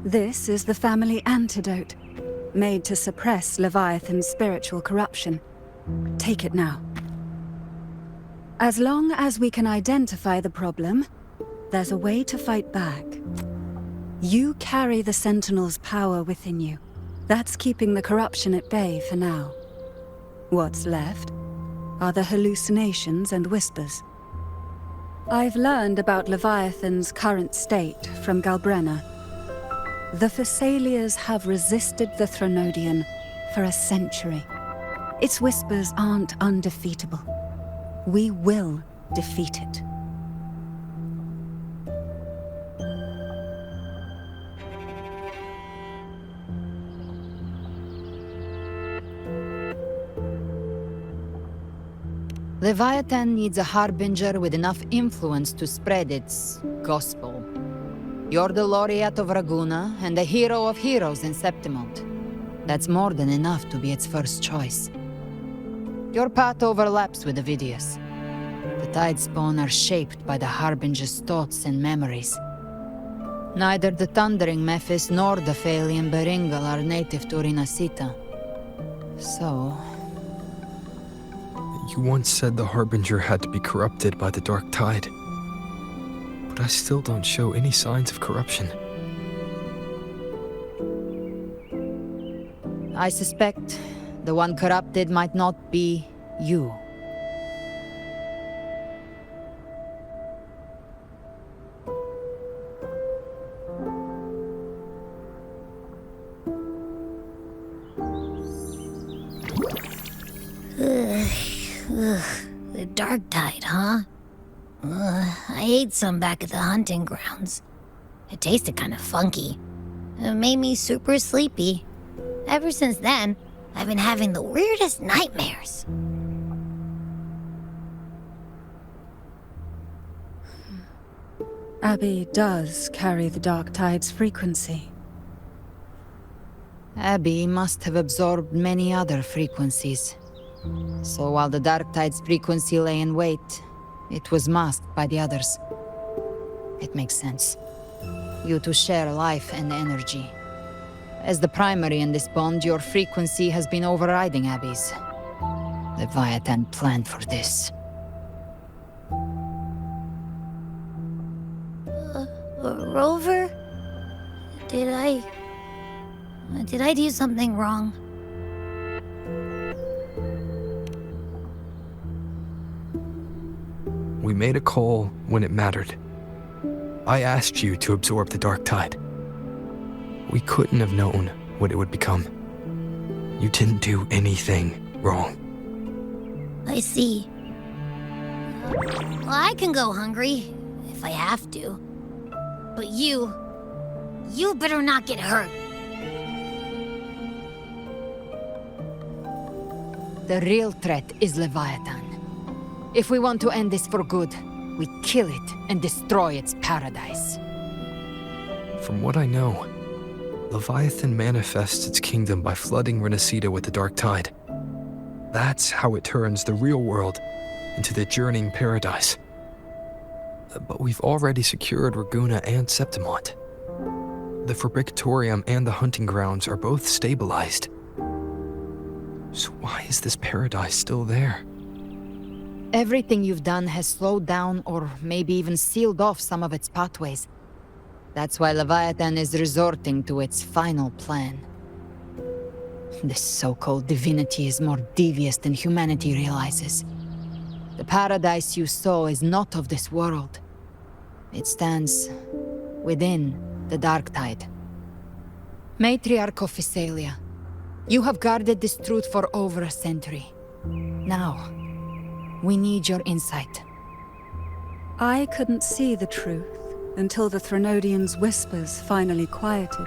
This is the family antidote, made to suppress Leviathan's spiritual corruption. Take it now. As long as we can identify the problem, there's a way to fight back. You carry the Sentinel's power within you. That's keeping the corruption at bay for now. What's left are the hallucinations and whispers. I've learned about Leviathan's current state from Galbrena. The Thessalians have resisted the Threnodian for a century. Its whispers aren't undefeatable. We will defeat it. Leviathan needs a harbinger with enough influence to spread its gospel. You're the laureate of Raguna and the hero of heroes in Septimont. That's more than enough to be its first choice. Your path overlaps with Ovidius. The Tidespawn are shaped by the harbinger's thoughts and memories. Neither the Thundering Mephis nor the Phalian Beringal are native to Rinascita. So... You once said the Harbinger had to be corrupted by the Dark Tide. But I still don't show any signs of corruption. I suspect the one corrupted might not be you. The Dark Tide, huh? I ate some back at the hunting grounds. It tasted kind of funky. It made me super sleepy. Ever since then, I've been having the weirdest nightmares. Abby does carry the Dark Tide's frequency. Abby must have absorbed many other frequencies. So while the Dark Tide's frequency lay in wait, it was masked by the others. It makes sense. You two share life and energy. As the primary in this bond, your frequency has been overriding Abby's. Leviathan planned for this. Rover? Did I do something wrong? We made a call when it mattered. I asked you to absorb the Dark Tide. We couldn't have known what it would become. You didn't do anything wrong. I see. Well, I can go hungry, if I have to. But you better not get hurt. The real threat is Leviathan. If we want to end this for good, we kill it and destroy its paradise. From what I know, Leviathan manifests its kingdom by flooding Rinascita with the Dark Tide. That's how it turns the real world into the journeying paradise. But we've already secured Raguna and Septimont. The Fabricatorium and the hunting grounds are both stabilized. So why is this paradise still there? Everything you've done has slowed down or maybe even sealed off some of its pathways. That's why Leviathan is resorting to its final plan. This so-called divinity is more devious than humanity realizes. The paradise you saw is not of this world. It stands within the Dark Tide. Matriarch of Physalia, you have guarded this truth for over a century. Now, we need your insight. I couldn't see the truth until the Threnodian's whispers finally quieted.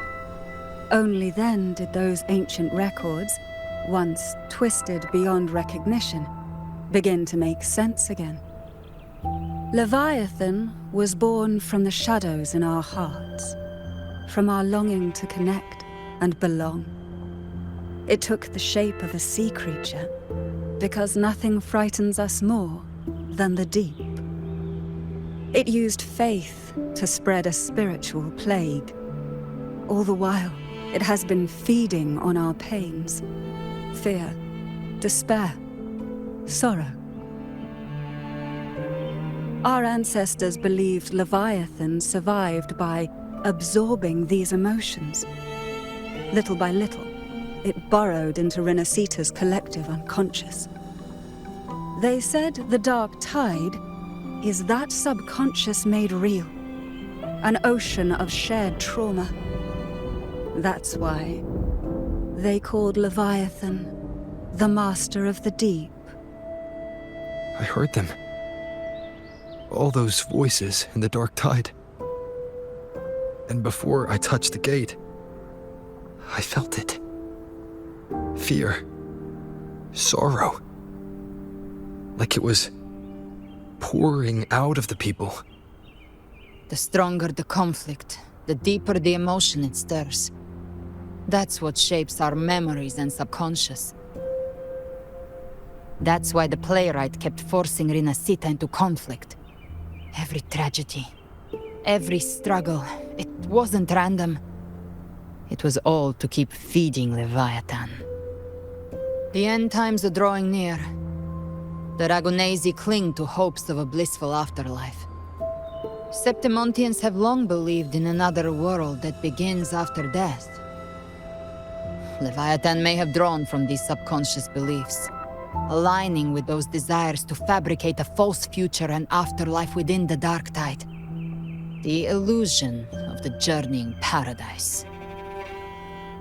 Only then did those ancient records, once twisted beyond recognition, begin to make sense again. Leviathan was born from the shadows in our hearts, from our longing to connect and belong. It took the shape of a sea creature, because nothing frightens us more than the deep. It used faith to spread a spiritual plague. All the while, it has been feeding on our pains. Fear, despair, sorrow. Our ancestors believed Leviathan survived by absorbing these emotions. Little by little, it burrowed into Rinascita's collective unconscious. They said the dark tide is that subconscious made real, an ocean of shared trauma. That's why they called Leviathan the master of the deep. I heard them. All those voices in the dark tide. And before I touched the gate, I felt it. Fear. Sorrow. Like it was pouring out of the people. The stronger the conflict, the deeper the emotion it stirs. That's what shapes our memories and subconscious. That's why the playwright kept forcing Rinascita into conflict. Every tragedy, every struggle, it wasn't random. It was all to keep feeding Leviathan. The end times are drawing near. The Ragunesi cling to hopes of a blissful afterlife. Septimontians have long believed in another world that begins after death. Leviathan may have drawn from these subconscious beliefs, aligning with those desires to fabricate a false future and afterlife within the dark tide. The illusion of the journeying paradise.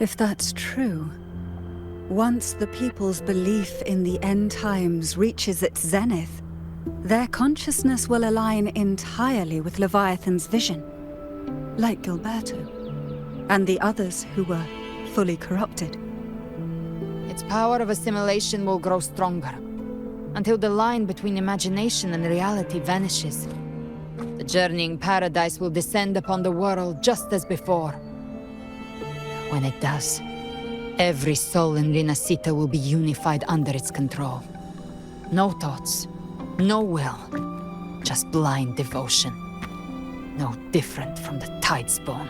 If that's true, once the people's belief in the end times reaches its zenith, their consciousness will align entirely with Leviathan's vision, like Gilberto, and the others who were fully corrupted. Its power of assimilation will grow stronger, until the line between imagination and reality vanishes. The journeying paradise will descend upon the world just as before. When it does, every soul in Rinascita will be unified under its control. No thoughts, no will, just blind devotion. No different from the Tidespawn.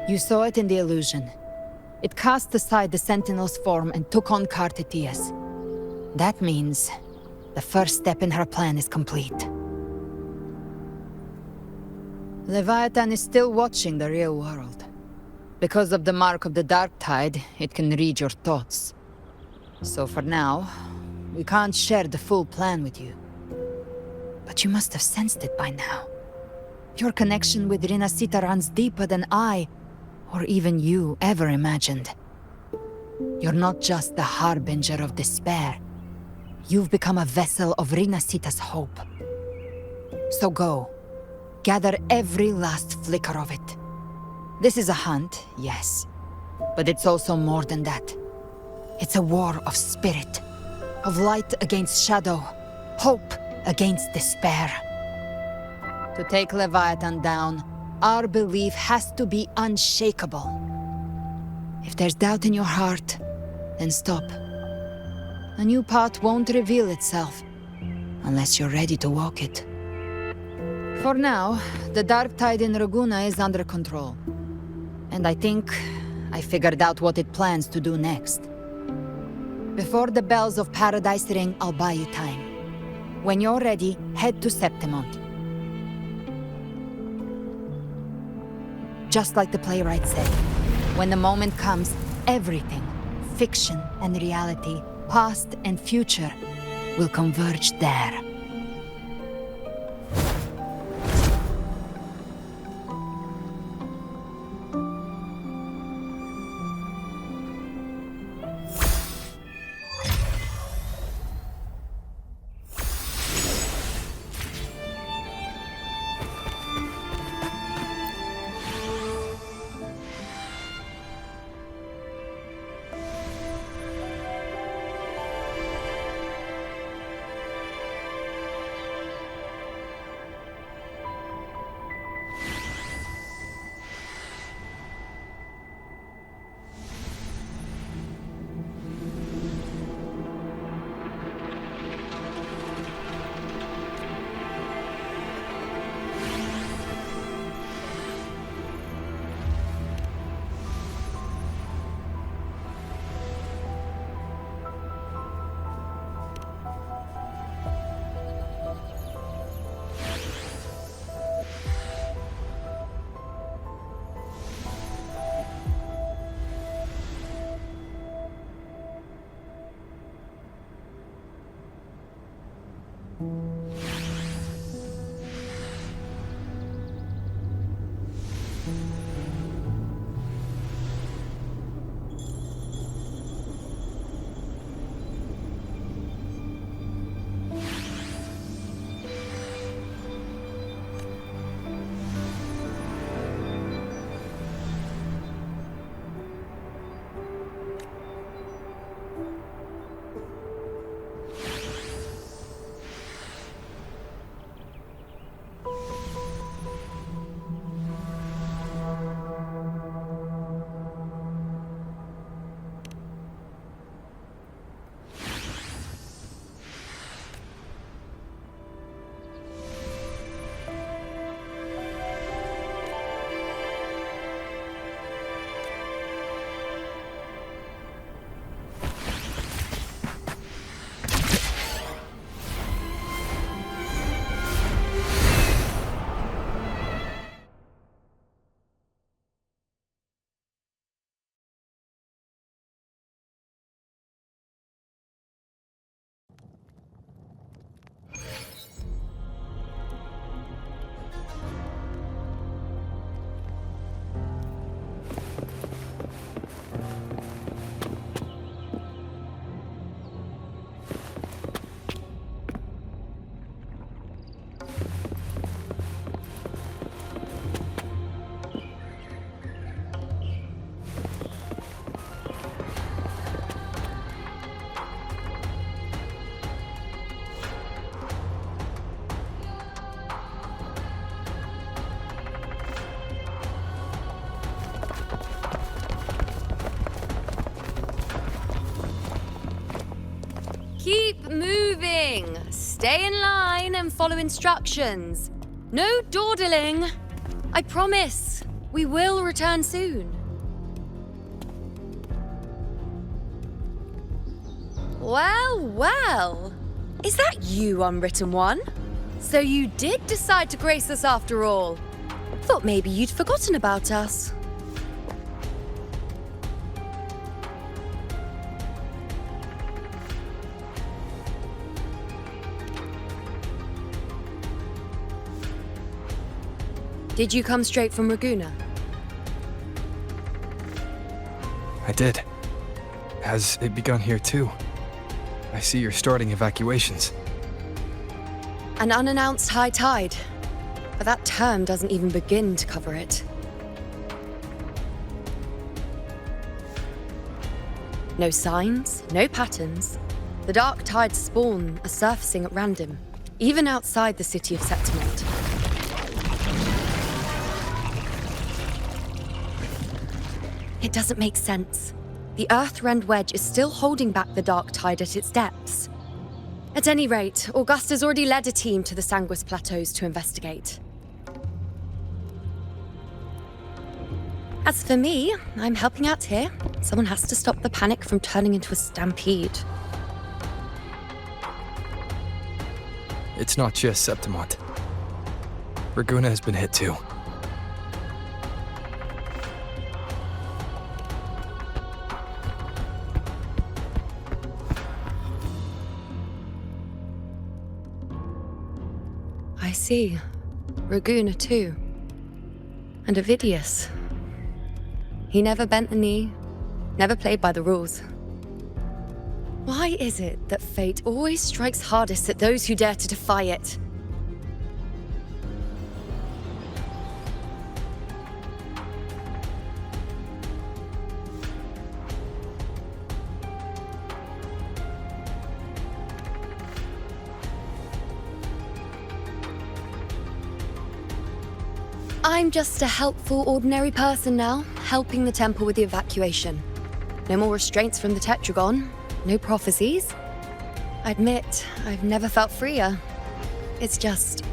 You saw it in the illusion. It cast aside the Sentinel's form and took on Cartetias. That means the first step in her plan is complete. Leviathan is still watching the real world. Because of the mark of the Dark Tide, it can read your thoughts. So for now, we can't share the full plan with you. But you must have sensed it by now. Your connection with Rinascita runs deeper than I, or even you, ever imagined. You're not just the harbinger of despair. You've become a vessel of Rinascita's hope. So go. Gather every last flicker of it. This is a hunt, yes. But it's also more than that. It's a war of spirit. Of light against shadow. Hope against despair. To take Leviathan down, our belief has to be unshakable. If there's doubt in your heart, then stop. A new path won't reveal itself, unless you're ready to walk it. For now, the dark tide in Raguna is under control. And I think I figured out what it plans to do next. Before the bells of Paradise ring, I'll buy you time. When you're ready, head to Septimont. Just like the playwright said, when the moment comes, everything, fiction and reality, past and future, will converge there. Warning! Stay in line and follow instructions. No dawdling. I promise, we will return soon. Well, well. Is that you, Unwritten One? So you did decide to grace us after all. Thought maybe you'd forgotten about us. Did you come straight from Raguna? I did. Has it begun here too? I see you're starting evacuations. An unannounced high tide. But that term doesn't even begin to cover it. No signs, no patterns. The dark tide's spawn are surfacing at random, even outside the city of Septimont. It doesn't make sense. The Earth-rend wedge is still holding back the dark tide at its depths. At any rate, Augusta's already led a team to the Sanguis Plateaus to investigate. As for me, I'm helping out here. Someone has to stop the panic from turning into a stampede. It's not just Septimont. Raguna has been hit too. I see. Raguna too. And Ovidius. He never bent the knee, never played by the rules. Why is it that fate always strikes hardest at those who dare to defy it? I'm just a helpful, ordinary person now, helping the temple with the evacuation. No more restraints from the Tetragon, no prophecies. I admit, I've never felt freer. It's just...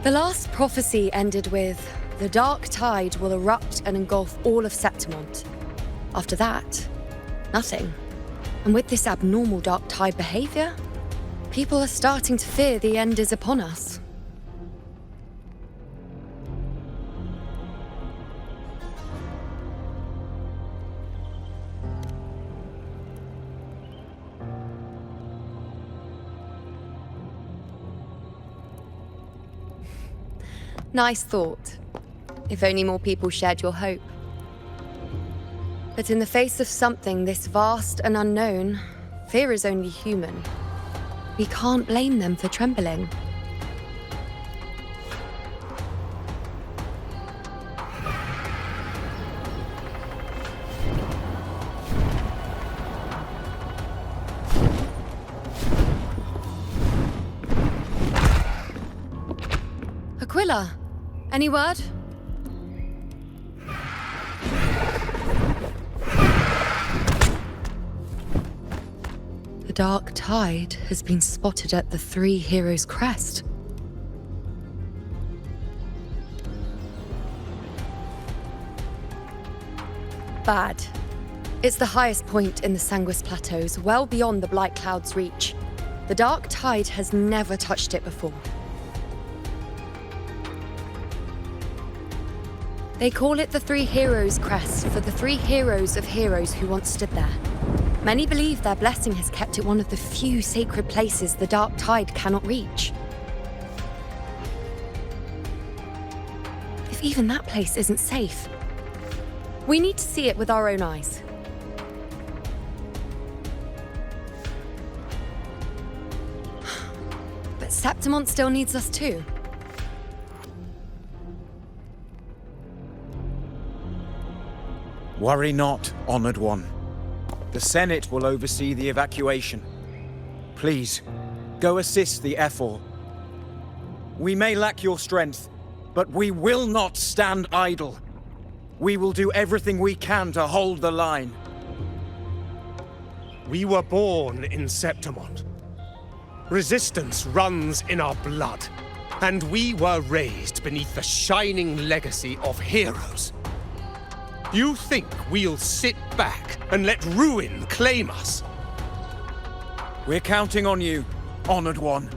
The last prophecy ended with, the dark tide will erupt and engulf all of Septimont. After that, nothing. And with this abnormal dark tide behavior, people are starting to fear the end is upon us. Nice thought. If only more people shared your hope. But in the face of something this vast and unknown, fear is only human. We can't blame them for trembling. Aquila, any word? The dark tide has been spotted at the Three Heroes' Crest. Bad. It's the highest point in the Sanguis Plateaus, well beyond the Blight Cloud's reach. The dark tide has never touched it before. They call it the Three Heroes' Crest for the three heroes of heroes who once stood there. Many believe their blessing has kept it one of the few sacred places the dark tide cannot reach. If even that place isn't safe, we need to see it with our own eyes. But Septimont still needs us too. Worry not, Honored One. The Senate will oversee the evacuation. Please, go assist the Ephor. We may lack your strength, but we will not stand idle. We will do everything we can to hold the line. We were born in Septimont. Resistance runs in our blood, and we were raised beneath the shining legacy of heroes. You think we'll sit back and let ruin claim us? We're counting on you, Honored One.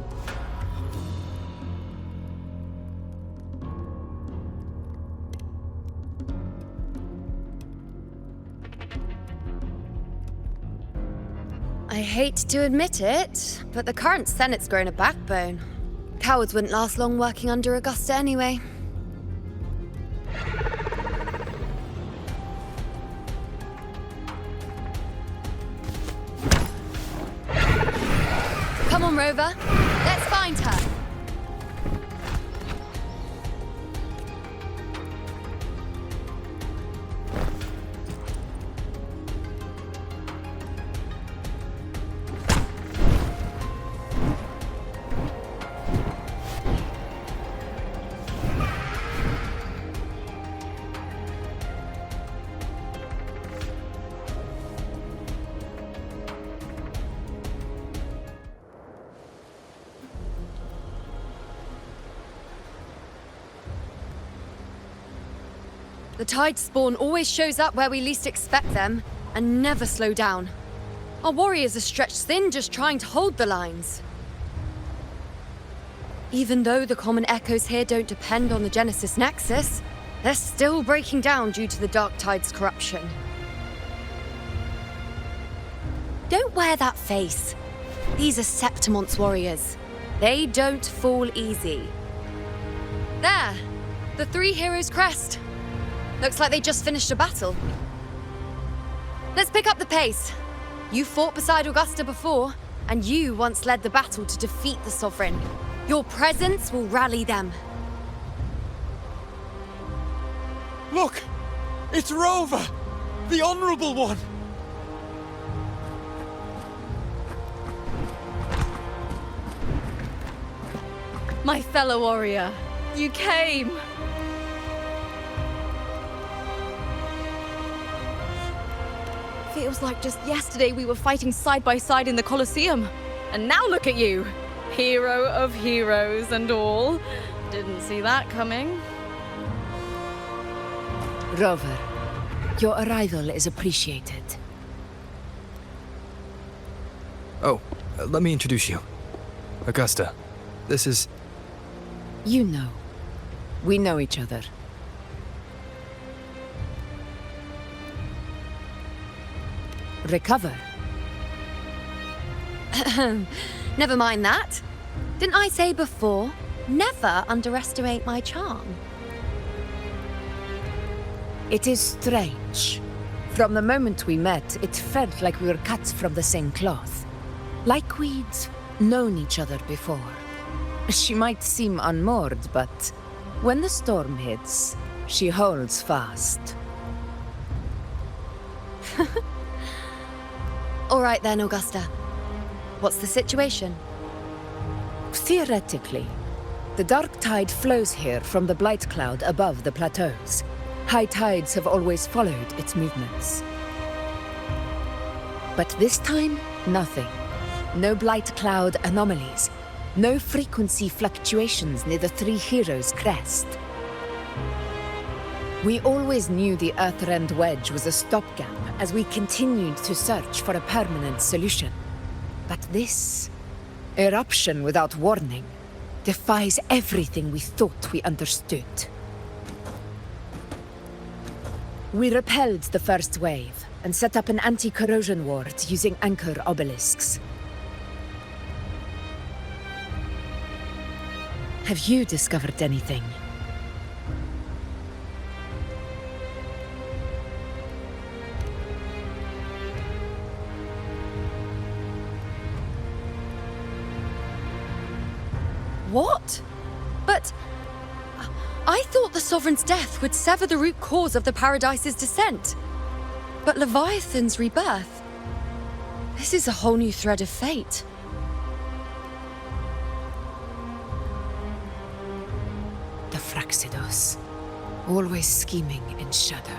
I hate to admit it, but the current Senate's grown a backbone. Cowards wouldn't last long working under Augusta anyway. Come on, Rover. Let's find her. The Tide spawn always shows up where we least expect them, and never slow down. Our warriors are stretched thin just trying to hold the lines. Even though the common echoes here don't depend on the Genesis Nexus, they're still breaking down due to the Dark Tide's corruption. Don't wear that face. These are Septimon's warriors. They don't fall easy. There! The three heroes' crest. Looks like they just finished a battle. Let's pick up the pace. You fought beside Augusta before, and you once led the battle to defeat the Sovereign. Your presence will rally them. Look! It's Rover! The Honorable One! My fellow warrior, you came! Feels like just yesterday we were fighting side by side in the Colosseum. And now look at you! Hero of heroes and all. Didn't see that coming. Rover, your arrival is appreciated. Oh, let me introduce you. Augusta, this is... You know. We know each other. Recover. Never mind that. Didn't I say before, never underestimate my charm? It is strange. From the moment we met, it felt like we were cut from the same cloth. Like we'd known each other before. She might seem unmoored, but when the storm hits, she holds fast. All right then, Augusta. What's the situation? Theoretically, the dark tide flows here from the blight cloud above the plateaus. High tides have always followed its movements. But this time, nothing. No blight cloud anomalies. No frequency fluctuations near the Three Heroes' crest. We always knew the Earthrend Wedge was a stopgap as we continued to search for a permanent solution. But this eruption without warning defies everything we thought we understood. We repelled the first wave and set up an anti-corrosion ward using anchor obelisks. Have you discovered anything? What? But... I thought the Sovereign's death would sever the root cause of the Paradise's descent. But Leviathan's rebirth... This is a whole new thread of fate. The Fraxidos. Always scheming in shadow.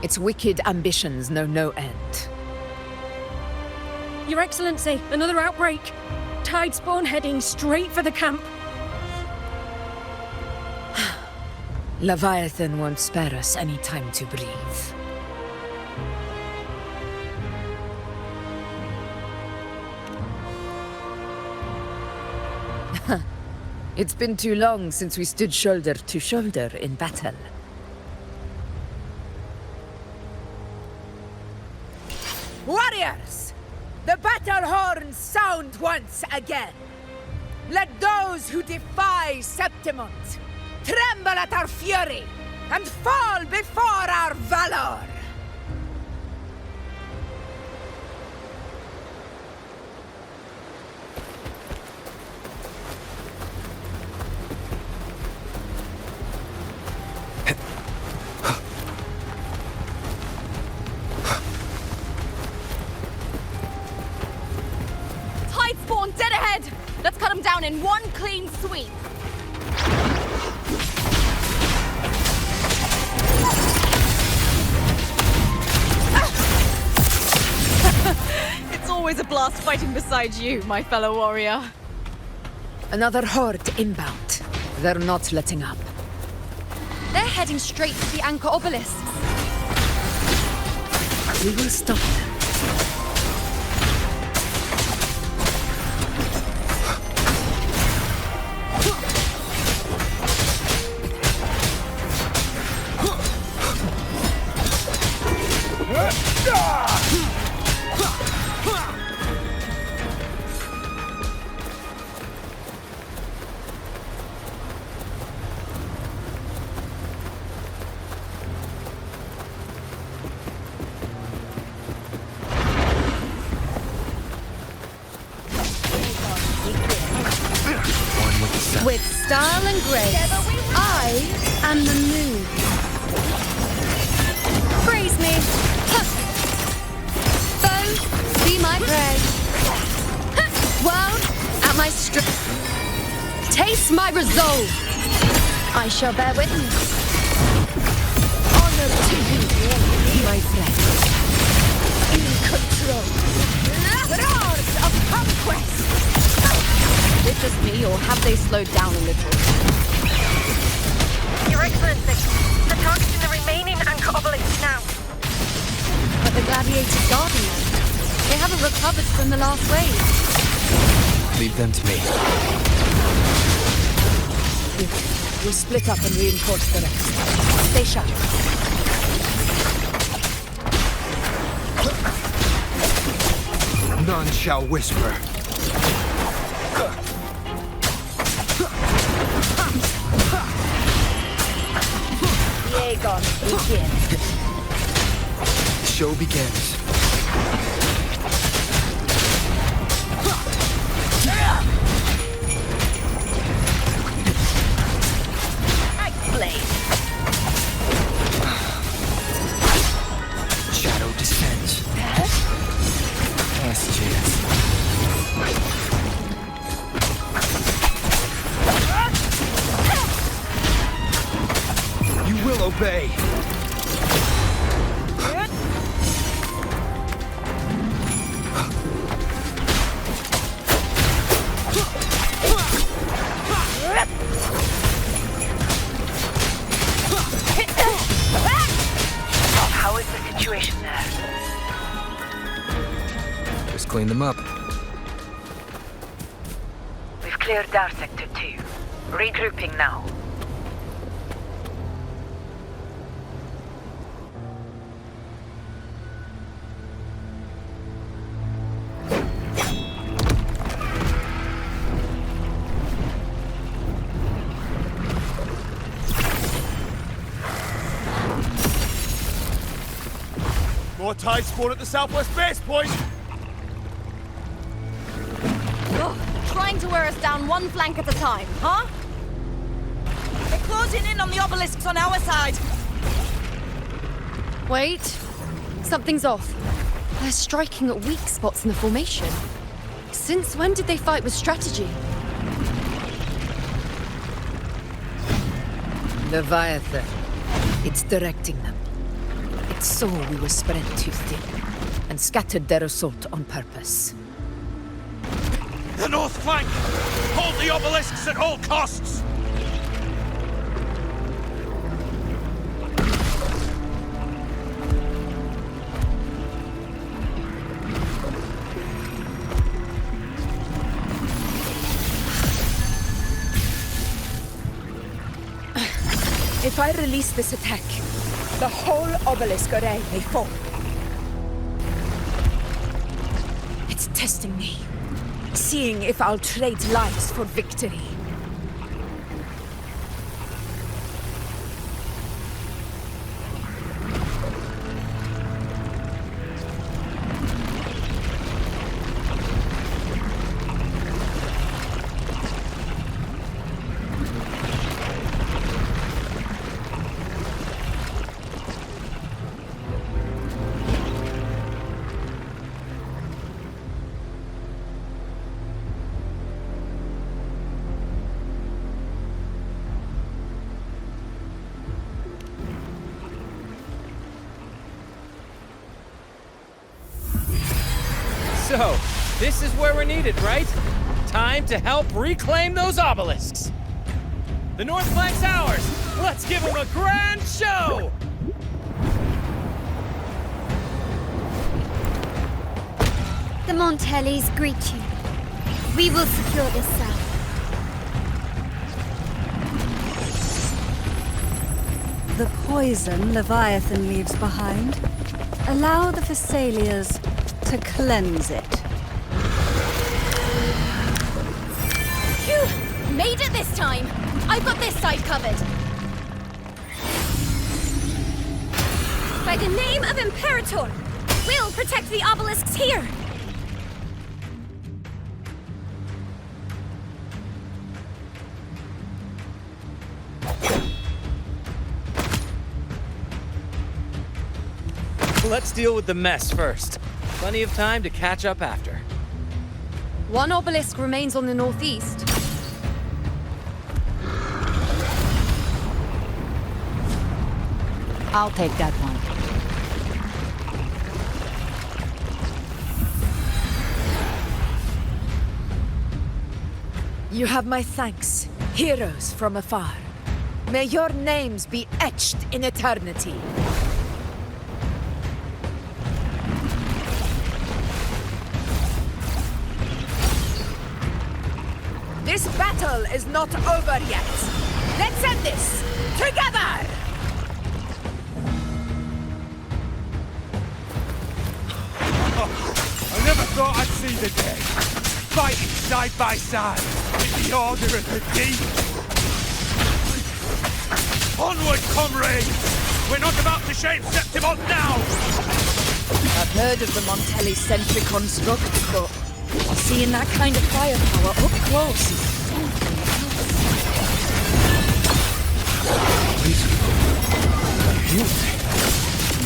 Its wicked ambitions know no end. Your Excellency, another outbreak! Tidespawn heading straight for the camp. Leviathan won't spare us any time to breathe. It's been too long since we stood shoulder to shoulder in battle. Warriors! The battle horns sound once again! Let those who defy Septimont tremble at our fury and fall before our valor! Tidespawn dead ahead! Let's cut them down in one clean sweep. It's always a blast fighting beside you, my fellow warrior. Another horde inbound. They're not letting up. They're heading straight to the anchor obelisks. We will stop them. With style and grace, I am the moon. Praise me. Huh. Foe, be my prey. Huh. World, at my strength. Taste my resolve. I shall bear witness. Honor to you, my friend. In control. Roars of conquest! Is it just me, or have they slowed down a little? Your Excellency, the target's in the remaining anchor obelisk now. But the gladiators guarding them, they haven't recovered from the last wave. Leave them to me. We'll split up and reinforce the rest. Stay sharp. None shall whisper. Aegon, begin. The show begins. Shadow descends. Last chance. You will obey. How is the situation there? Just clean them up. We've cleared our sector 2. Regrouping now. More Tidespawn at the southwest base point! Ugh, trying to wear us down one flank at a time, huh? They're closing in on the obelisks on our side. Wait, something's off. They're striking at weak spots in the formation. Since when did they fight with strategy? Leviathan. It's directing them. It saw we were spread too thin and scattered their assault on purpose. The north flank! Hold the obelisks at all costs! If I release this attack, the whole obelisk array may fall. It's testing me, seeing if I'll trade lives for victory. So, this is where we're needed, right? Time to help reclaim those obelisks. The north flank's ours. Let's give them a grand show! The Montellis greet you. We will secure this cell. The poison Leviathan leaves behind, allow the Thessalians to cleanse it. Phew! Made it this time! I've got this side covered. By the name of Imperator, we'll protect the obelisks here! Let's deal with the mess first. Plenty of time to catch up after. One obelisk remains on the northeast. I'll take that one. You have my thanks, heroes from afar. May your names be etched in eternity. This battle is not over yet. Let's end this together! I never thought I'd see the day. Fighting side by side with the Order of the Deep. Onward, comrades! We're not about to shame Septimon now! I've heard of the Montelli-centric construct, but seeing that kind of firepower up close is something else.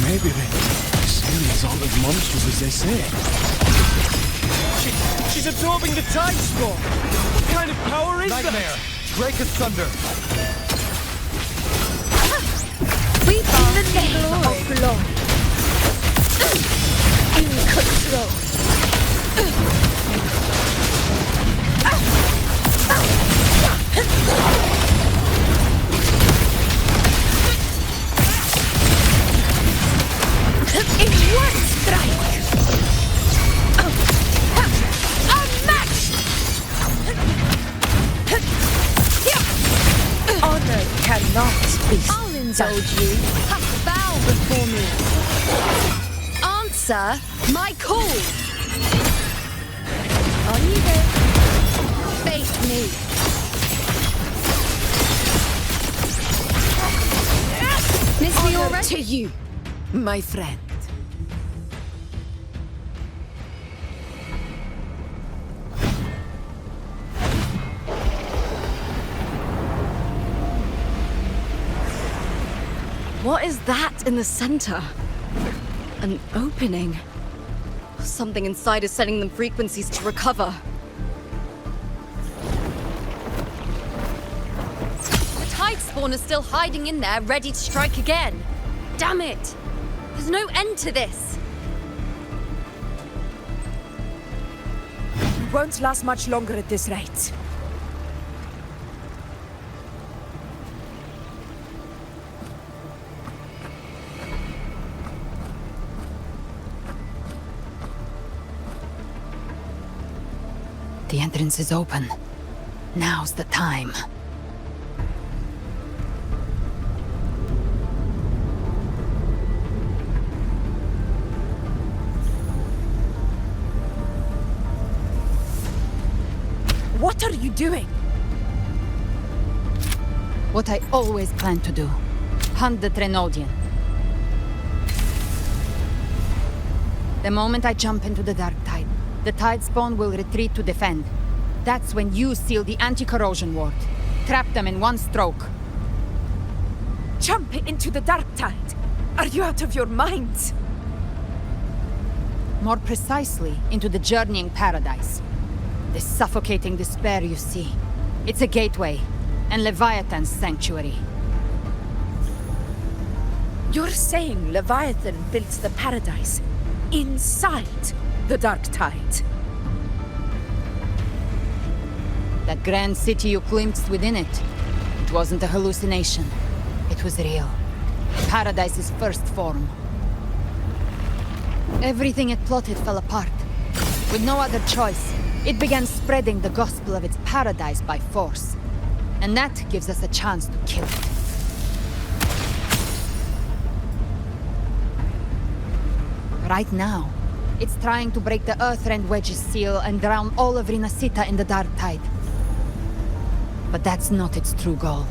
Maybe the Thessalians aren't as monstrous as they say. She's absorbing the Tide Storm! What kind of power is Nightmare! Break asunder! We in the name of glory. In control. In one strike! Unmatched! Honor cannot be. I'll indulge you. Have to bow before me. Answer my call. On you go. Face me. Miss me Honor already? to you, my friend. What is that in the center? An opening. Something inside is sending them frequencies to recover. The Tide Spawn is still hiding in there, ready to strike again. Damn it! There's no end to this. won't last much longer at this rate. The entrance is open. Now's the time. What are you doing? What I always planned to do. Hunt the Trenodian. The moment I jump into the dark tide, the tide spawn will retreat to defend. That's when you seal the anti-corrosion ward. Trap them in one stroke. Jump into the dark tide? Are you out of your mind? More precisely, into the journeying paradise. The suffocating despair you see. It's a gateway, and Leviathan's sanctuary. You're saying Leviathan built the paradise inside the dark tide? That grand city you glimpsed within it, it wasn't a hallucination. It was real. Paradise's first form. Everything it plotted fell apart. With no other choice, it began spreading the gospel of its paradise by force. And that gives us a chance to kill it. Right now, it's trying to break the Earthrend Wedge's seal and drown all of Rinascita in the dark tide. But that's not its true goal.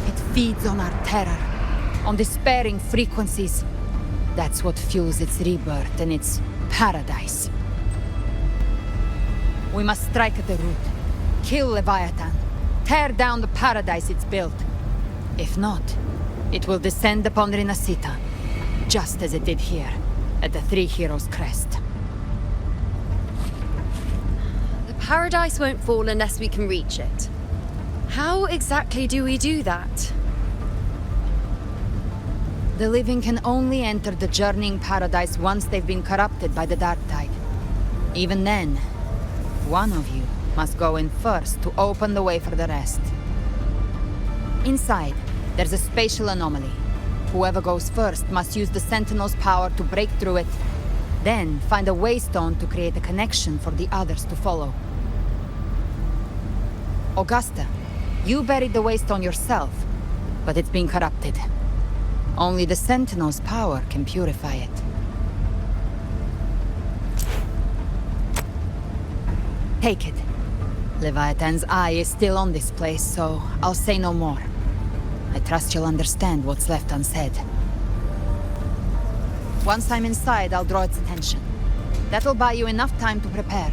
It feeds on our terror, on despairing frequencies. That's what fuels its rebirth and its paradise. We must strike at the root, kill Leviathan, tear down the paradise it's built. If not, it will descend upon Rinascita, just as it did here, at the Three Heroes' Crest. The paradise won't fall unless we can reach it. How exactly do we do that? The living can only enter the journeying paradise once they've been corrupted by the dark tide. Even then, one of you must go in first to open the way for the rest. Inside, there's a spatial anomaly. Whoever goes first must use the Sentinel's power to break through it, then find a waystone to create a connection for the others to follow. Augusta, you buried the waystone yourself, but it's been corrupted. Only the Sentinel's power can purify it. Take it. Leviathan's eye is still on this place, so I'll say no more. I trust you'll understand what's left unsaid. Once I'm inside, I'll draw its attention. That'll buy you enough time to prepare.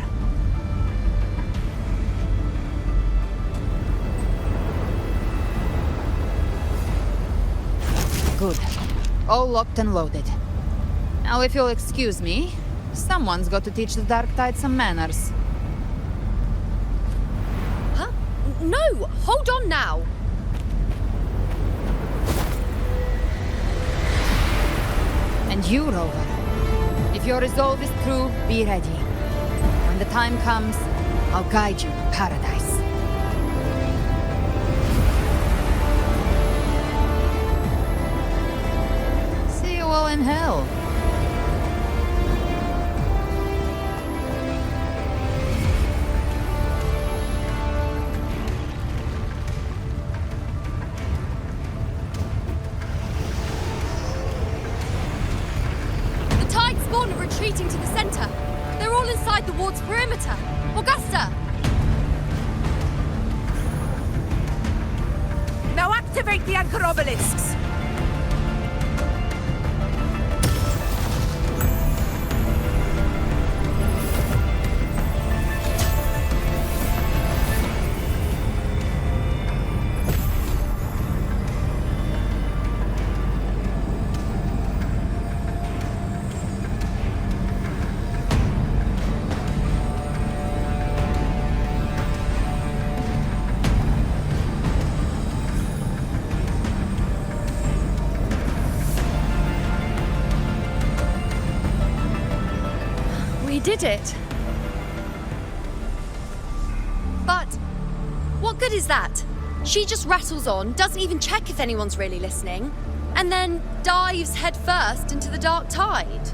Good. All locked and loaded. Now, if you'll excuse me, someone's got to teach the Dark Tide some manners. No! Hold on now! And you, Rover. If your resolve is true, be ready. When the time comes, I'll guide you to paradise. See you all in hell. Retreating to the center. They're all inside the ward's perimeter. Augusta! Now activate the anchor obelisks! We did it. good is that? She just rattles on, doesn't even check if anyone's really listening, and then dives headfirst into the dark tide.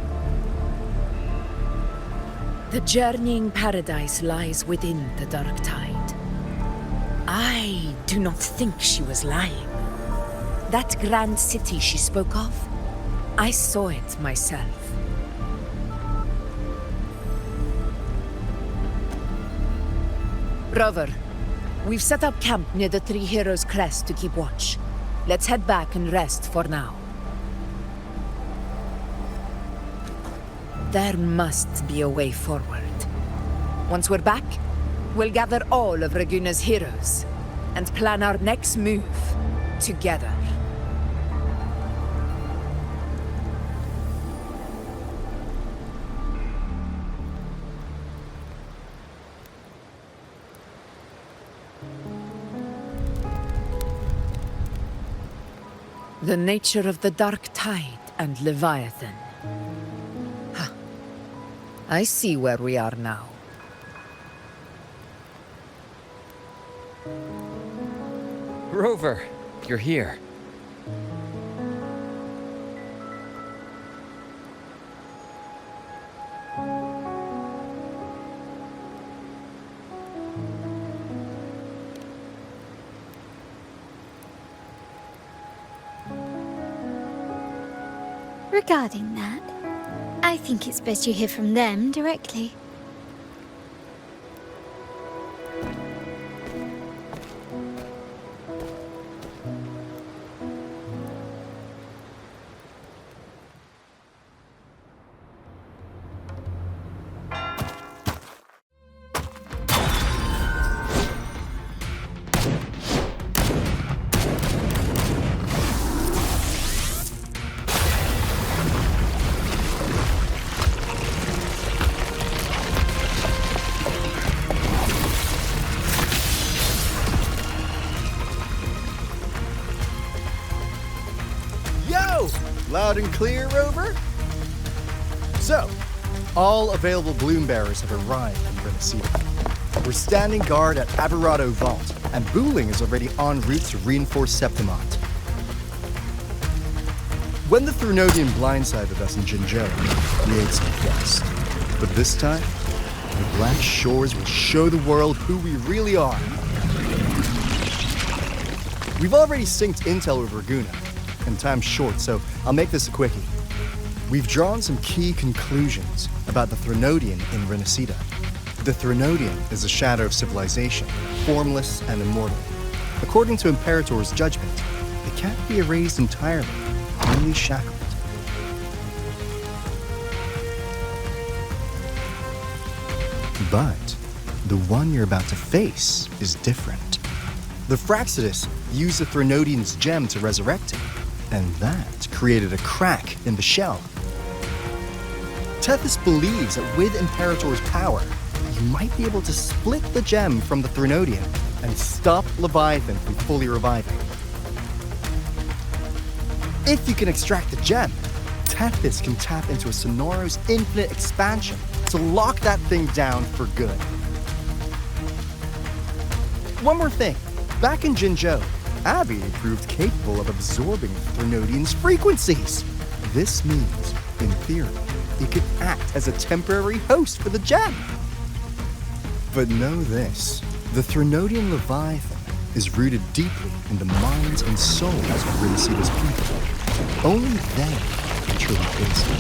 The journeying paradise lies within the dark tide. I do not think she was lying. That grand city she spoke of, I saw it myself. Rover, we've set up camp near the Three Heroes Crest to keep watch. Let's head back and rest for now. There must be a way forward. Once we're back, we'll gather all of Raguna's heroes and plan our next move together. The nature of the dark tide and Leviathan. Huh. I see where we are now. Rover, you're here. Regarding that, I think it's best you hear from them directly. Loud and clear, Rover? So, all available bloom bearers have arrived in Rinascita. We're standing guard at Averado Vault, and Booling is already en route to reinforce Septimont. When the Threnodian blindsided us in Jinzhou, we ate some dust. But this time, the Black Shores will show the world who we really are. We've already synced intel with Raguna, and time's short, so I'll make this a quickie. We've drawn some key conclusions about the Threnodian in Rinascita. The Threnodian is a shadow of civilization, formless and immortal. According to Imperator's judgment, it can't be erased entirely, only shackled. But the one you're about to face is different. The Fraxidus used the Threnodian's gem to resurrect him, and that created a crack in the shell. Tethys believes that with Imperator's power, you might be able to split the gem from the Threnodian and stop Leviathan from fully reviving. If you can extract the gem, Tethys can tap into a Sonoro's infinite expansion to lock that thing down for good. One more thing. Back in Jinzhou, Abby proved capable of absorbing Threnodian's frequencies. This means, in theory, it could act as a temporary host for the gem. But know this, the Threnodian Leviathan is rooted deeply in the minds and souls of Rinascita's people. Only they can truly face it.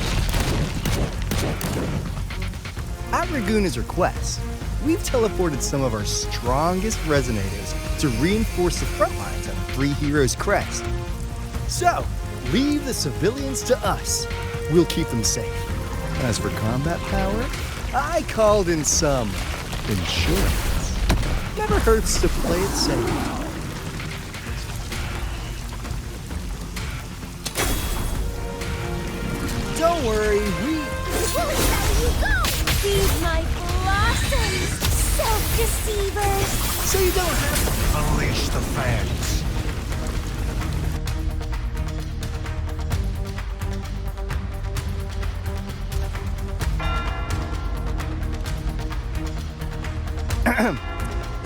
At Raguna's request, we've teleported some of our strongest resonators to reinforce the front lines at Three Heroes Crest. So, leave the civilians to us. We'll keep them safe. As for combat power, I called in some insurance. Never hurts to play it safe. Don't worry, we... Let you go! Feed my blossoms, self-deceivers! So you don't have to unleash the fans.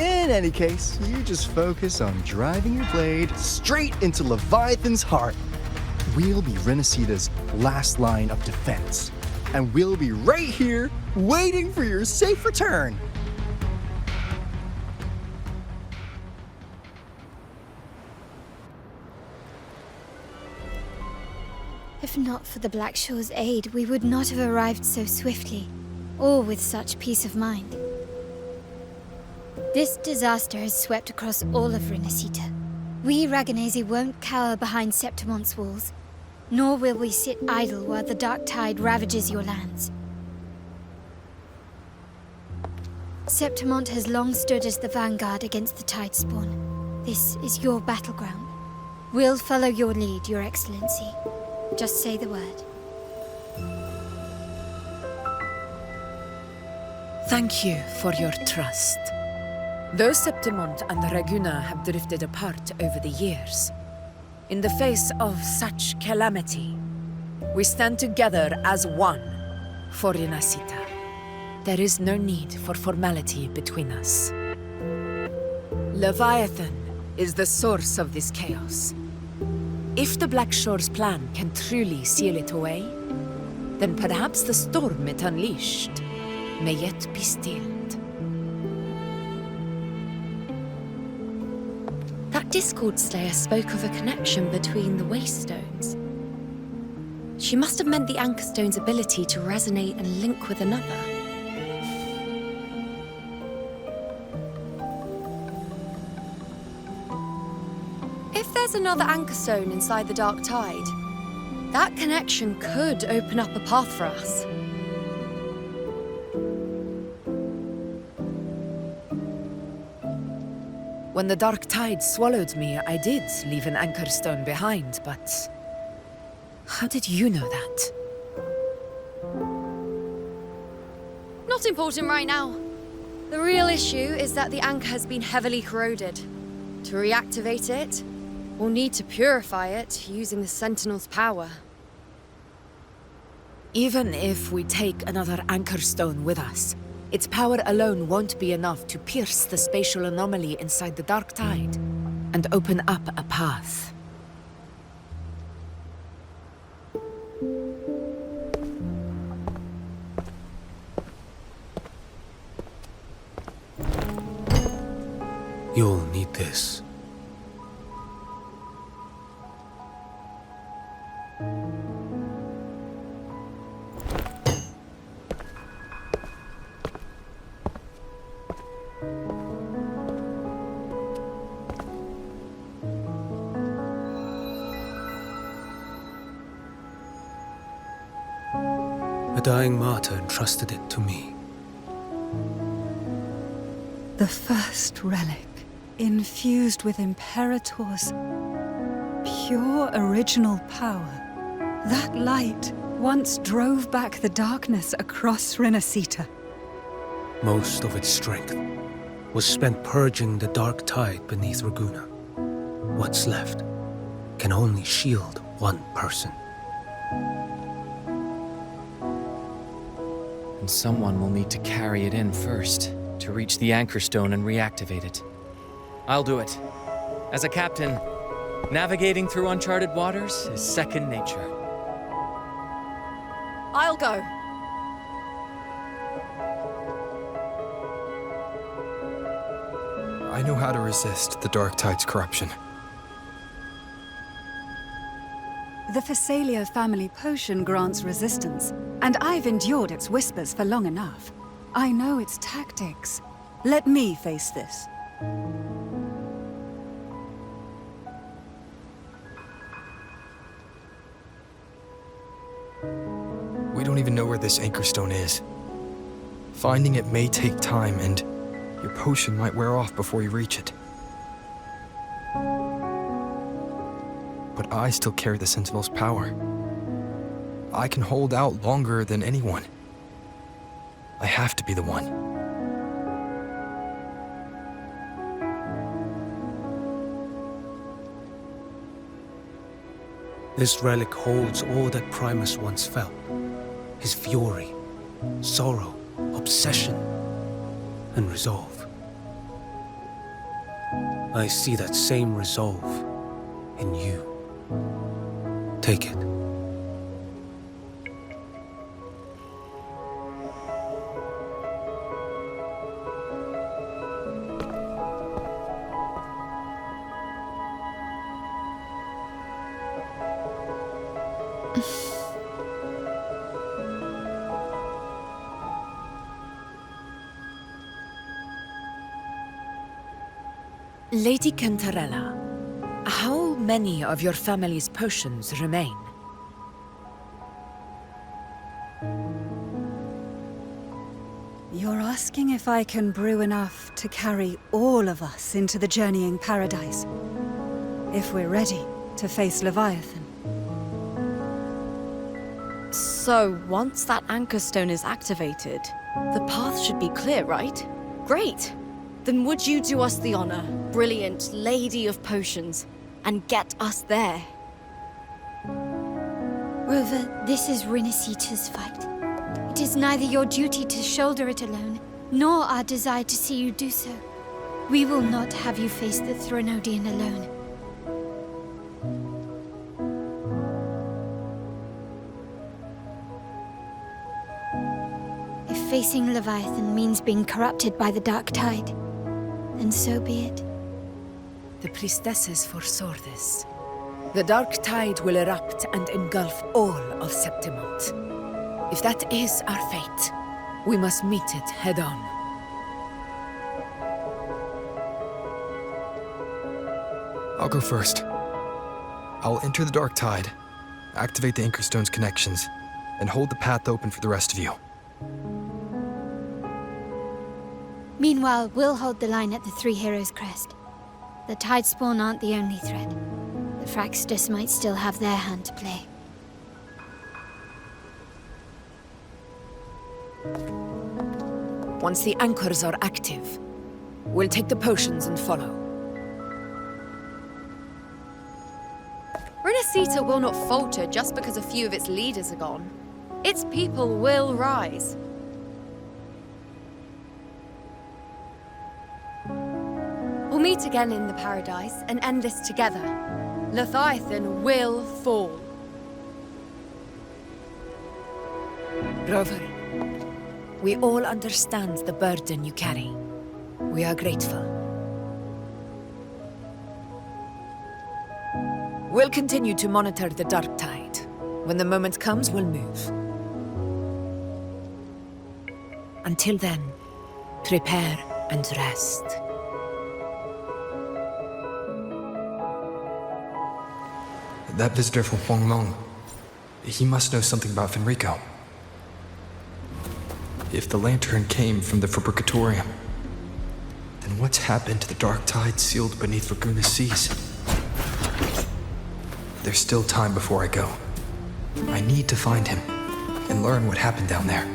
In any case, you just focus on driving your blade straight into Leviathan's heart. We'll be Rinascita's last line of defense, and we'll be right here waiting for your safe return. If not for the Black Shore's aid, we would not have arrived so swiftly, or with such peace of mind. This disaster has swept across all of Rinascita. We Raganazi won't cower behind Septimon's walls, nor will we sit idle while the dark tide ravages your lands. Septimont has long stood as the vanguard against the tide spawn. This is your battleground. We'll follow your lead, Your Excellency. Just say the word. Thank you for your trust. Though Septimont and Raguna have drifted apart over the years, in the face of such calamity, we stand together as one for Rinascita. There is no need for formality between us. Leviathan is the source of this chaos. If the Black Shore's plan can truly seal it away, then perhaps the storm it unleashed may yet be stilled. That Discord Slayer spoke of a connection between the Waystones. She must have meant the Anchor Stone's ability to resonate and link with another. If there's another Anchor Stone inside the Dark Tide, that connection could open up a path for us. When the Dark Tide swallowed me, I did leave an Anchor Stone behind, but... how did you know that? Not important right now. The real issue is that the anchor has been heavily corroded. To reactivate it, we'll need to purify it using the Sentinel's power. Even if we take another Anchor Stone with us, its power alone won't be enough to pierce the spatial anomaly inside the Dark Tide and open up a path. You'll need this. A dying martyr entrusted it to me. The first relic, infused with Imperator's pure original power. That light once drove back the darkness across Rinascita. Most of its strength was spent purging the dark tide beneath Raguna. What's left can only shield one person. And someone will need to carry it in first, to reach the Anchor Stone and reactivate it. I'll do it. As a captain, navigating through uncharted waters is second nature. I'll go. I know how to resist the Dark Tide's corruption. The Phasalia family potion grants resistance, and I've endured its whispers for long enough. I know its tactics. Let me face this. We don't even know where this Anchor Stone is. Finding it may take time, and your potion might wear off before you reach it. But I still carry the Sentinel's power. I can hold out longer than anyone. I have to be the one. This relic holds all that Primus once felt. His fury, sorrow, obsession, and resolve. I see that same resolve in you. Take it. Lady Cantarella, how many of your family's potions remain? You're asking if I can brew enough to carry all of us into the journeying paradise. If we're ready to face Leviathan. So, once that anchor stone is activated, the path should be clear, right? Great! Then would you do us the honor, brilliant Lady of Potions, and get us there? Rover, this is Rinascita's fight. It is neither your duty to shoulder it alone, nor our desire to see you do so. We will not have you face the Threnodian alone. If facing Leviathan means being corrupted by the Dark Tide, then so be it. The priestesses foresaw this. The Dark Tide will erupt and engulf all of Septimont. If that is our fate, we must meet it head-on. I'll go first. I'll enter the Dark Tide, activate the Anchorstone's connections, and hold the path open for the rest of you. Meanwhile, we'll hold the line at the Three Heroes Crest. The Tidespawn aren't the only threat. The Fraxtus might still have their hand to play. Once the anchors are active, we'll take the potions and follow. Rinascita will not falter just because a few of its leaders are gone. Its people will rise. We'll meet again in the paradise and end this together. Leviathan will fall. Rover, we all understand the burden you carry. We are grateful. We'll continue to monitor the Dark Tide. When the moment comes, we'll move. Until then, prepare and rest. That visitor from Huanglong, he must know something about Fenrico. If the lantern came from the Fabricatorium, then what's happened to the Dark Tide sealed beneath Laguna's seas? There's still time before I go. I need to find him and learn what happened down there.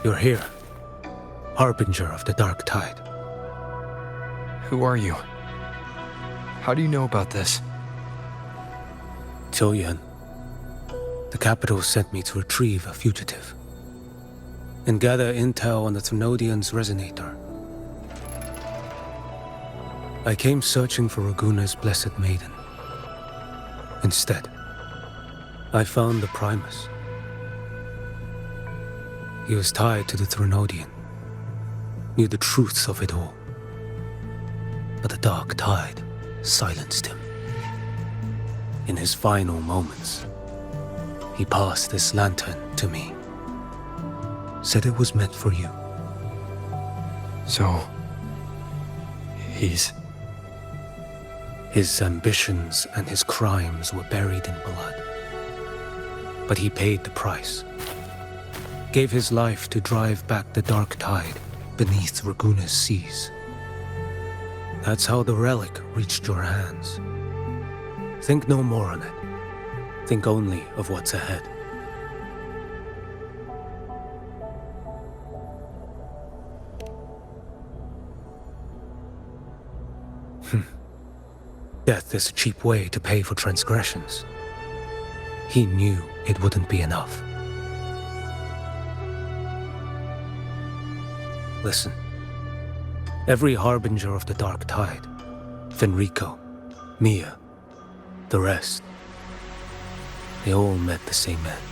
You're here. Harbinger of the Dark Tide. Who are you? How do you know about this? Choyan. The capital sent me to retrieve a fugitive and gather intel on the Thrunodian's resonator. I came searching for Raguna's Blessed Maiden. Instead, I found the Primus. He was tied to the Thrunodian, knew the truth of it all. But the Dark Tide silenced him. In his final moments, he passed this lantern to me. Said it was meant for you. So... he's... His ambitions and his crimes were buried in blood. But he paid the price. Gave his life to drive back the Dark Tide beneath Raguna's seas. That's how the relic reached your hands. Think no more on it. Think only of what's ahead. Death is a cheap way to pay for transgressions. He knew it wouldn't be enough. Listen. Every harbinger of the Dark Tide, Fenrico, Mia, the rest, they all met the same end.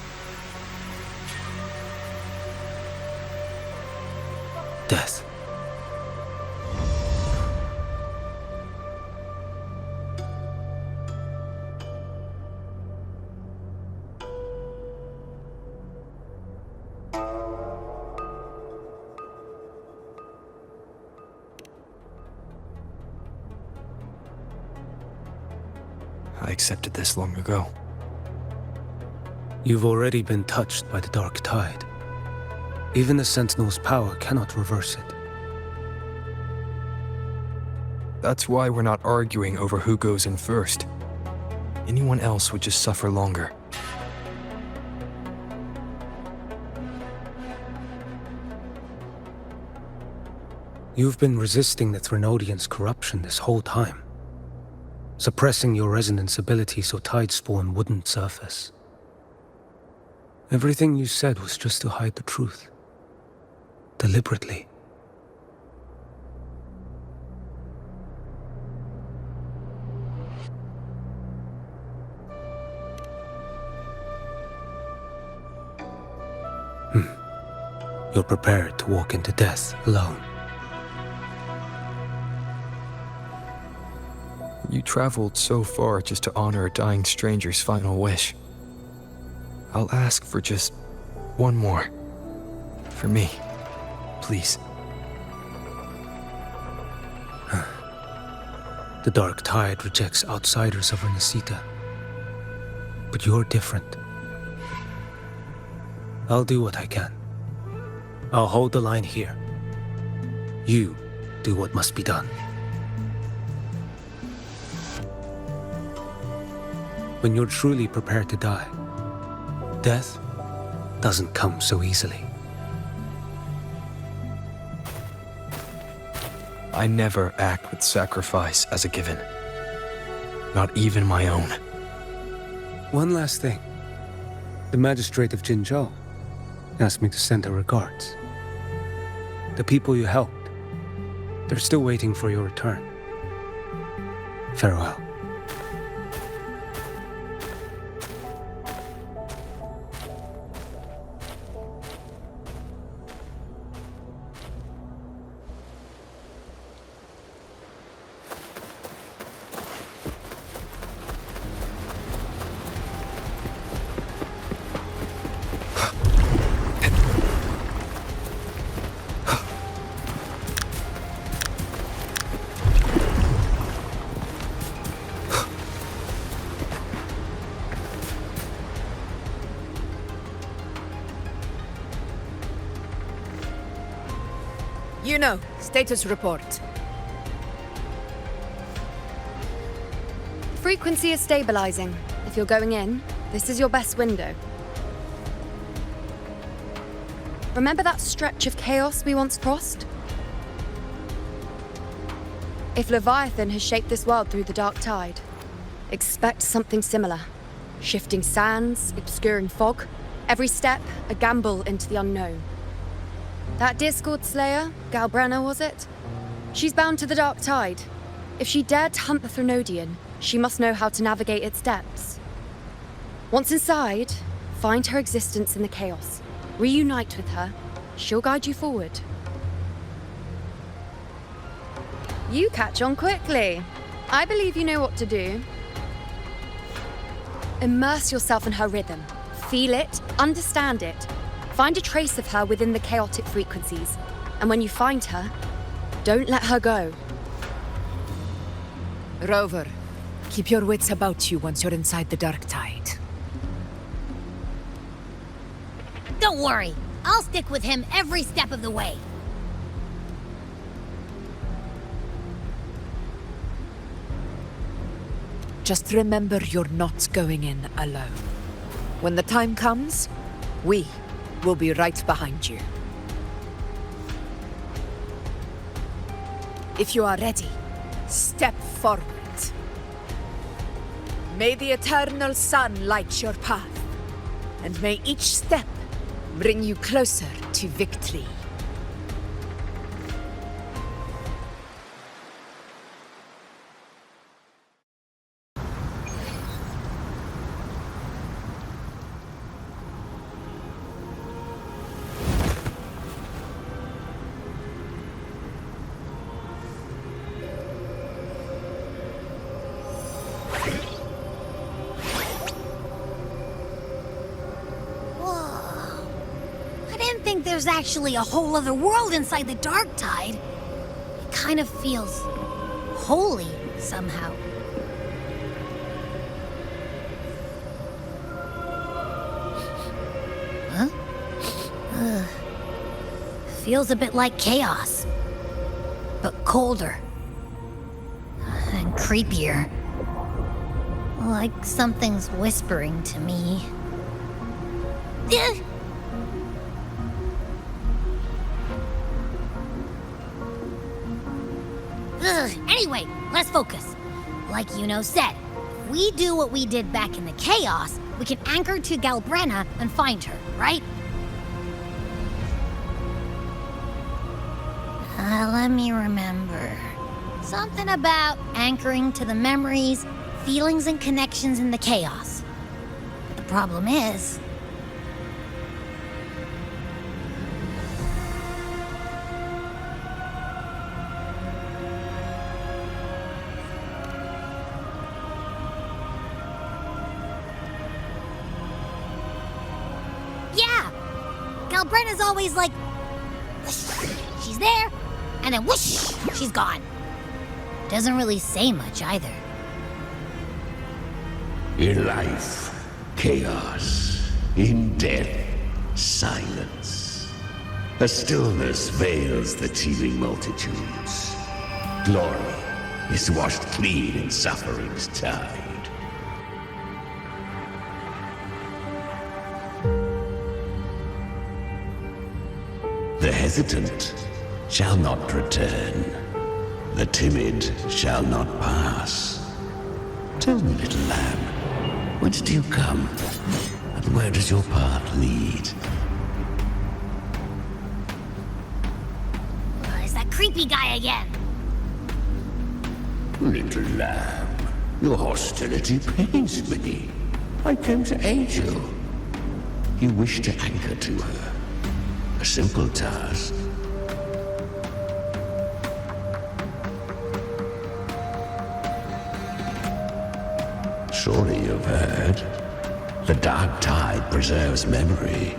Death. I accepted this long ago. You've already been touched by the Dark Tide. Even the Sentinel's power cannot reverse it. That's why we're not arguing over who goes in first. Anyone else would just suffer longer. You've been resisting the Thrunodian's corruption this whole time. Suppressing your resonance ability so Tidespawn wouldn't surface. Everything you said was just to hide the truth. Deliberately. You're prepared to walk into death alone. You traveled so far just to honor a dying stranger's final wish. I'll ask for just one more. For me. Please. The Dark Tide rejects outsiders of Rinascita. But you're different. I'll do what I can. I'll hold the line here. You do what must be done. When you're truly prepared to die, death doesn't come so easily. I never act with sacrifice as a given. Not even my own. One last thing. The magistrate of Jinzhou asked me to send her regards. The people you helped, they're still waiting for your return. Farewell. You know, status report. Frequency is stabilizing. If you're going in, this is your best window. Remember that stretch of chaos we once crossed? If Leviathan has shaped this world through the dark tide, expect something similar. Shifting sands, obscuring fog, every step a gamble into the unknown. That Discord Slayer, Galbrena was it? She's bound to the dark tide. If she dared to hunt the Threnodian, she must know how to navigate its depths. Once inside, find her existence in the chaos. Reunite with her. She'll guide you forward. You catch on quickly. I believe you know what to do. Immerse yourself in her rhythm. Feel it, understand it. Find a trace of her within the chaotic frequencies. And when you find her, don't let her go. Rover, keep your wits about you once you're inside the dark tide. Don't worry. I'll stick with him every step of the way. Just remember you're not going in alone. When the time comes, we will be right behind you. If you are ready, step forward. May the eternal sun light your path, and may each step bring you closer to victory. There's actually a whole other world inside the dark tide. It kind of feels holy somehow. Huh? Feels a bit like chaos, but colder and creepier. Like something's whispering to me. Anyway, let's focus. Like Yuno said, if we do what we did back in the chaos, we can anchor to Galbrena and find her, right? Let me remember. Something about anchoring to the memories, feelings, and connections in the chaos. But the problem is... Galbrena's always like, whoosh, she's there, and then whoosh, she's gone. Doesn't really say much either. In life, chaos. In death, silence. A stillness veils the teeming multitudes. Glory is washed clean in suffering's tide. The hesitant shall not return. The timid shall not pass. Tell me, little lamb, whence do you come? And where does your path lead? Is that creepy guy again? Little lamb, your hostility pains me. I came to aid you. You wish to anchor to her. A simple task. Surely you've heard. The dark tide preserves memory.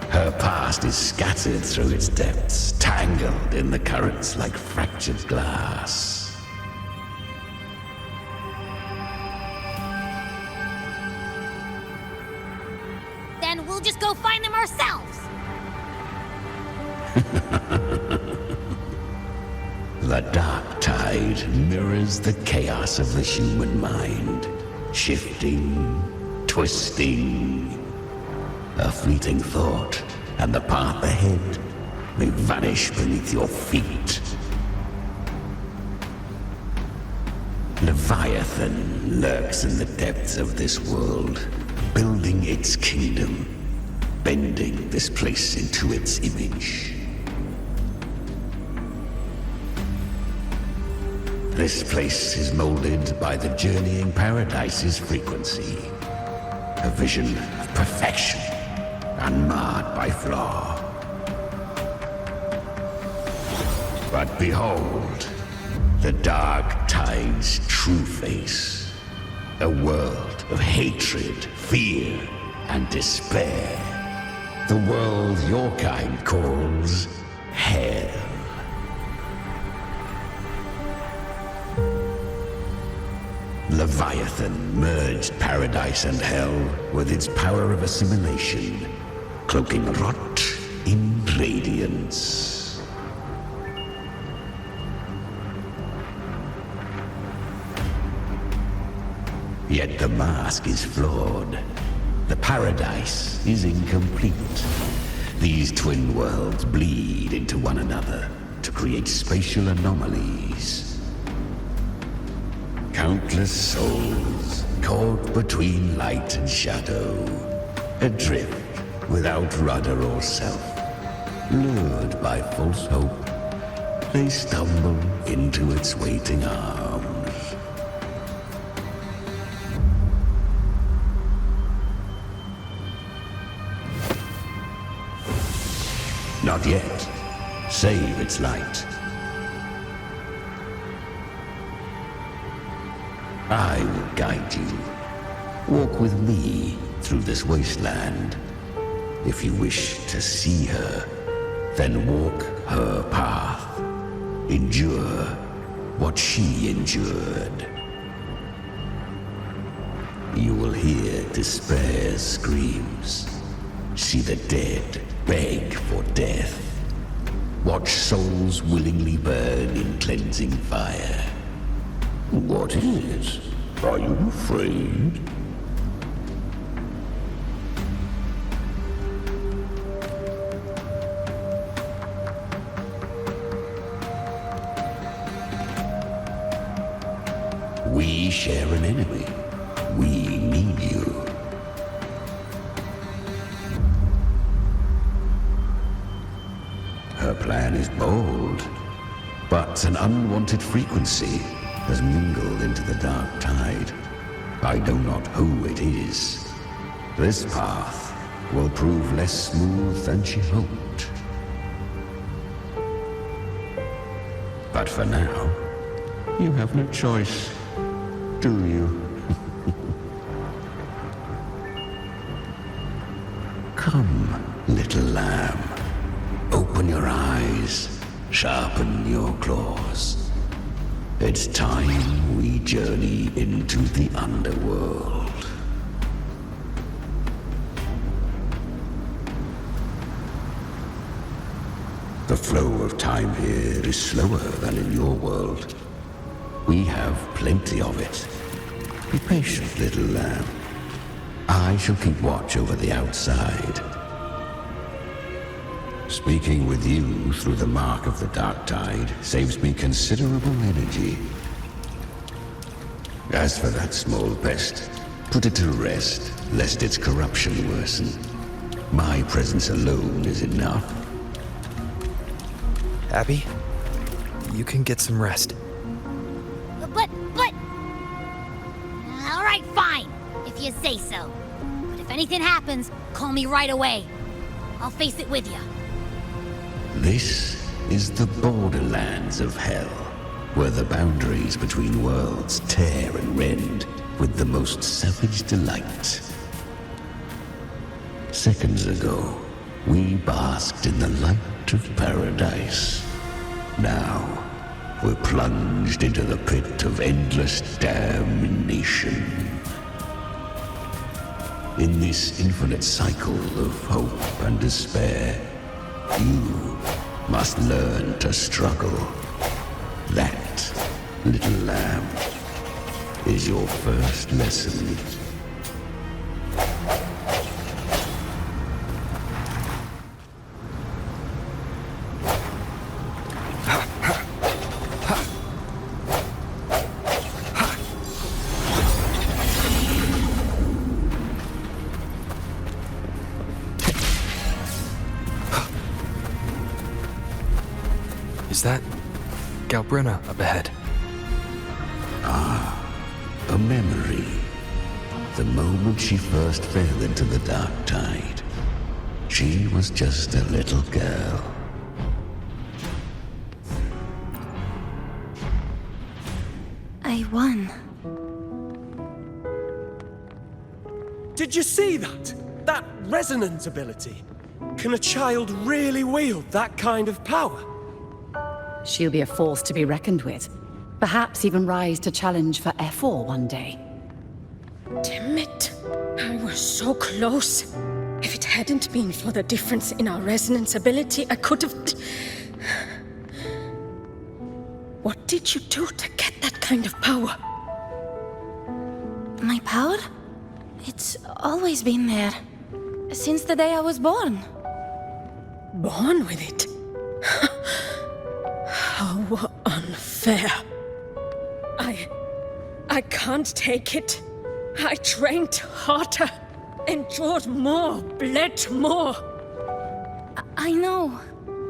Her past is scattered through its depths, tangled in the currents like fractured glass. Then we'll just go find them ourselves. The dark tide mirrors the chaos of the human mind. Shifting, twisting. A fleeting thought, and the path ahead may vanish beneath your feet. Leviathan lurks in the depths of this world, building its kingdom, bending this place into its image. This place is molded by the journeying paradise's frequency, a vision of perfection, unmarred by flaw. But behold, the dark tide's true face, a world of hatred, fear, and despair. The world your kind calls hell. Leviathan merged paradise and hell with its power of assimilation, cloaking rot in radiance. Yet the mask is flawed. The paradise is incomplete. These twin worlds bleed into one another to create spatial anomalies. Countless souls caught between light and shadow, adrift without rudder or self, lured by false hope, they stumble into its waiting arms. Not yet. Save its light. I will guide you. Walk with me through this wasteland. If you wish to see her, then walk her path. Endure what she endured. You will hear despair's screams. See the dead beg for death. Watch souls willingly burn in cleansing fire. What is? Are you afraid? We share an enemy. We need you. Her plan is bold, but an unwanted frequency has mingled into the dark tide. I know not who it is. This path will prove less smooth than she hoped. But for now, you have no choice, do you? Come, little lamb. Open your eyes, sharpen your claws. It's time we journey into the underworld. The flow of time here is slower than in your world. We have plenty of it. Be patient, little lamb. I shall keep watch over the outside. Speaking with you through the mark of the dark tide saves me considerable energy. As for that small pest, put it to rest, lest its corruption worsen. My presence alone is enough. Abby, you can get some rest. But... All right, fine, if you say so. But if anything happens, call me right away. I'll face it with you. This is the borderlands of hell, where the boundaries between worlds tear and rend with the most savage delight. Seconds ago, we basked in the light of paradise. Now, we're plunged into the pit of endless damnation. In this infinite cycle of hope and despair, you must learn to struggle. That, little lamb, is your first lesson. Is that Galbrena up ahead? Ah, a memory. The moment she first fell into the dark tide, she was just a little girl. I won. Did you see that? That resonance ability? Can a child really wield that kind of power? She'll be a force to be reckoned with. Perhaps even rise to challenge for F4 one day. Damn it. I was so close. If it hadn't been for the difference in our resonance ability, I could have... What did you do to get that kind of power? My power? It's always been there. Since the day I was born. Born with it? How unfair. I can't take it. I trained harder, endured more, bled more. I know.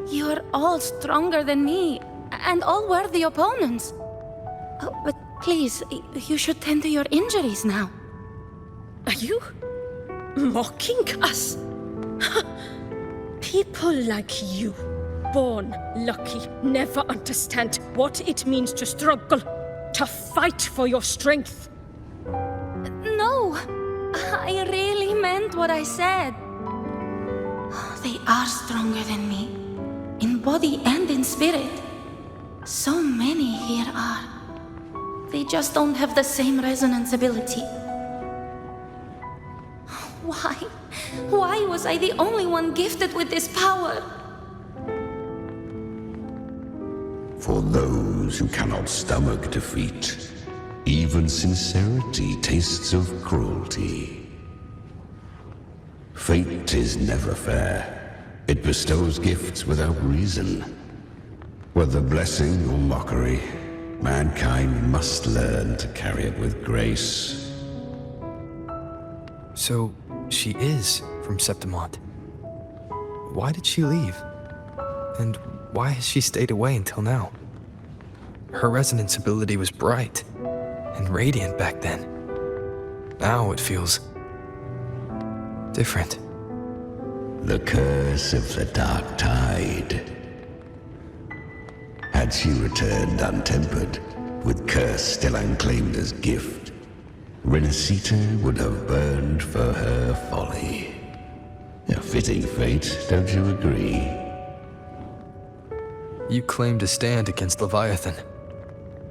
You're all stronger than me, and all worthy opponents. Oh, but please, you should tend to your injuries now. Are you mocking us? People like you, born lucky, never understand what it means to struggle, to fight for your strength. No, I really meant what I said. They are stronger than me, in body and in spirit. So many here are. They just don't have the same resonance ability. Why? Why was I the only one gifted with this power? For those who cannot stomach defeat, even sincerity tastes of cruelty. Fate is never fair. It bestows gifts without reason. Whether blessing or mockery, mankind must learn to carry it with grace. So, she is from Septimont. Why did she leave? And why has she stayed away until now? Her resonance ability was bright and radiant back then. Now it feels different. The curse of the dark tide. Had she returned untempered, with curse still unclaimed as gift, Rinascita would have burned for her folly. A fitting fate, don't you agree? You claim to stand against Leviathan,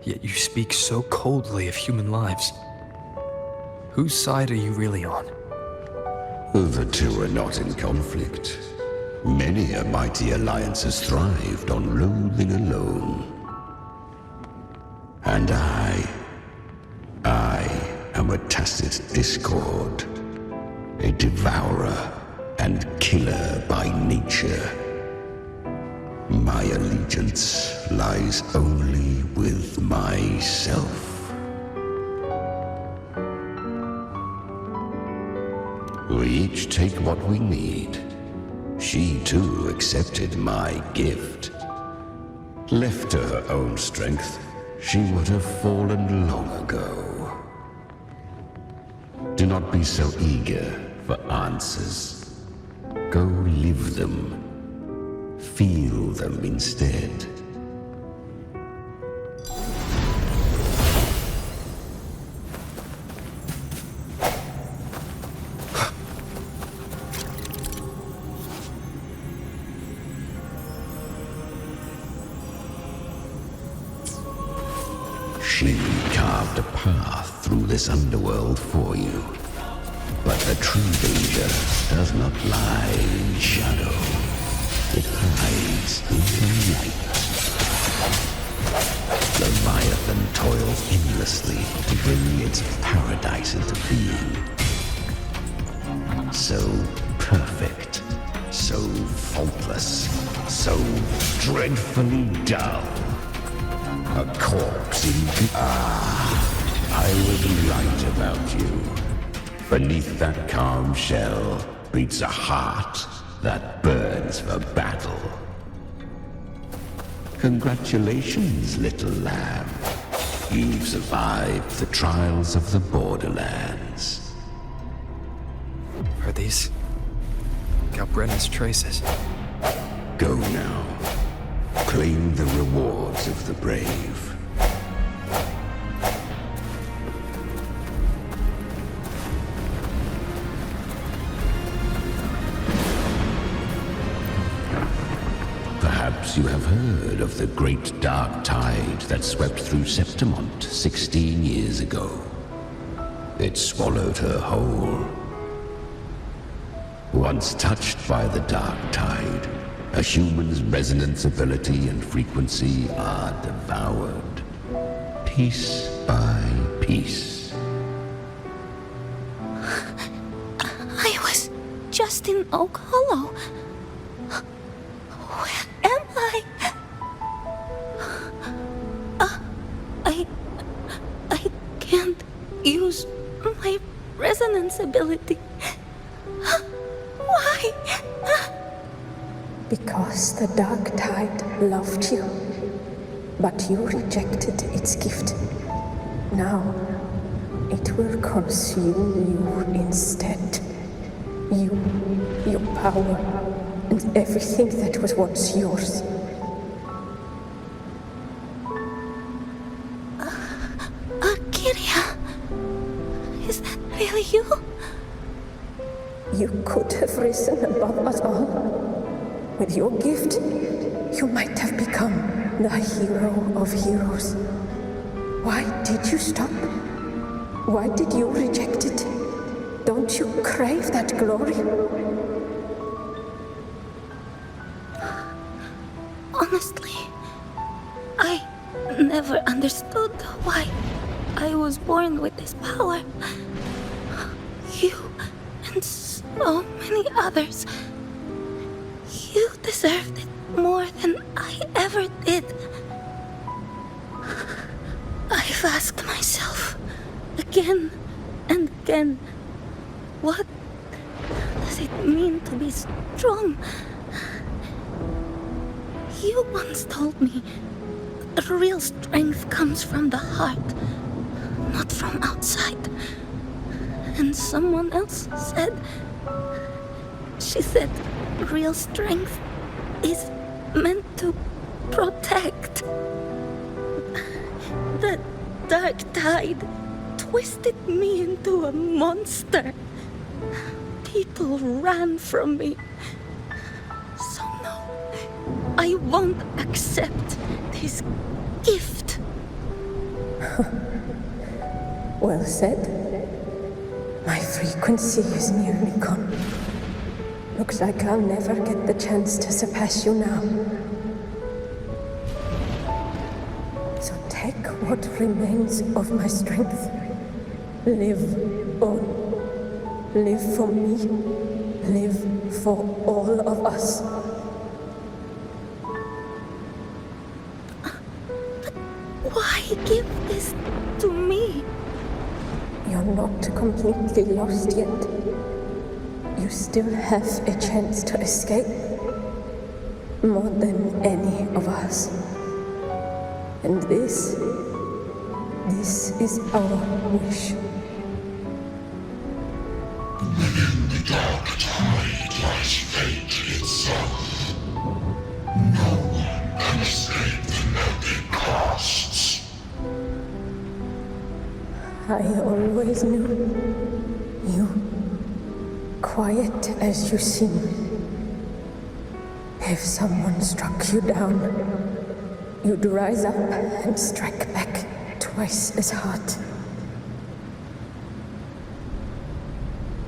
yet you speak so coldly of human lives. Whose side are you really on? The two are not in conflict. Many a mighty alliance has thrived on loathing alone. And I am a tacit discord, a devourer and killer by nature. My allegiance lies only with myself. We each take what we need. She too accepted my gift. Left to her own strength, she would have fallen long ago. Do not be so eager for answers. Go live them. Feel them instead. She carved a path through this underworld for you. But the true danger does not lie in shadow. It hides in the light. Leviathan toils endlessly to bring its paradise into being. So perfect, so faultless, so dreadfully dull. A corpse in... I was right about you. Beneath that calm shell beats a heart that burns for battle. Congratulations, little lamb. You've survived the trials of the borderlands. Are these Galbrena's traces? Go now. Claim the rewards of the brave. Perhaps you have heard of the great dark tide that swept through Septimont 16 years ago. It swallowed her whole. Once touched by the dark tide, a human's resonance ability and frequency are devoured, piece by piece. I was just in Oak Hollow. Where am I? I can't use my resonance ability. Why? Because the dark tide loved you, but you rejected its gift. Now, it will consume you instead. You, your power, and everything that was once yours. Kiria, is that really you? You could have risen above us all. With your gift, you might have become the hero of heroes. Why did you stop? Why did you reject it? Don't you crave that glory? Honestly, I never understood why I was born with this power. You and so many others. You deserved it more than I ever did. I've asked myself again and again, what does it mean to be strong? You once told me that real strength comes from the heart, not from outside. And someone else said, she said, real strength is meant to protect. The dark tide twisted me into a monster. People ran from me. So no, I won't accept this gift. Well said. My frequency is nearly gone. Looks like I'll never get the chance to surpass you now. So take what remains of my strength. Live on. Live for me. Live for all of us. But why give this to me? You're not completely lost yet. You still have a chance to escape. More than any of us. And this is our wish. Within the dark tide lies fate itself. No one can escape the melting costs. I always knew you, quiet as you seem. If someone struck you down, you'd rise up and strike back twice as hard.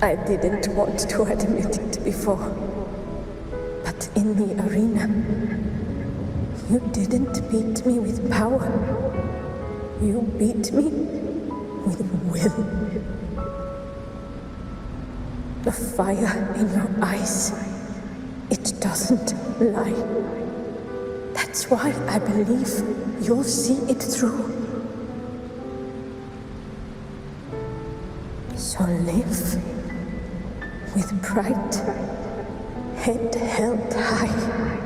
I didn't want to admit it before, but in the arena, you didn't beat me with power. You beat me with will. The fire in your eyes, it doesn't lie. That's why I believe you'll see it through. So live with pride, head held high,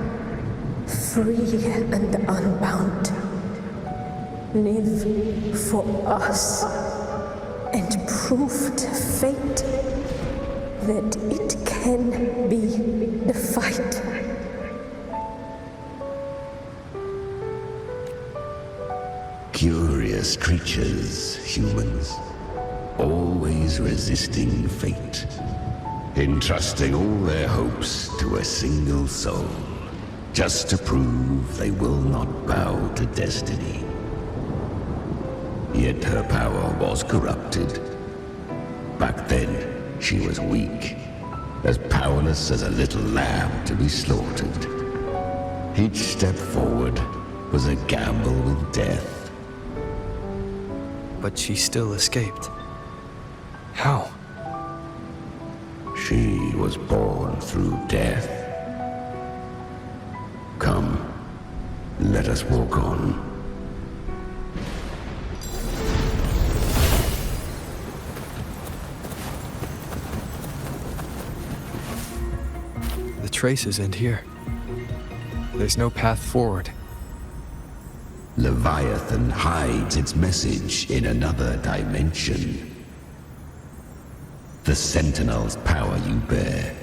free and unbound. Live for us and prove to fate that it can be defied. Curious creatures, humans, always resisting fate, entrusting all their hopes to a single soul, just to prove they will not bow to destiny. Yet her power was corrupted. Back then, she was weak, as powerless as a little lamb to be slaughtered. Each step forward was a gamble with death. But she still escaped. How? She was born through death. Come, let us walk on. The traces end here. There's no path forward. Leviathan hides its message in another dimension. The Sentinel's power you bear.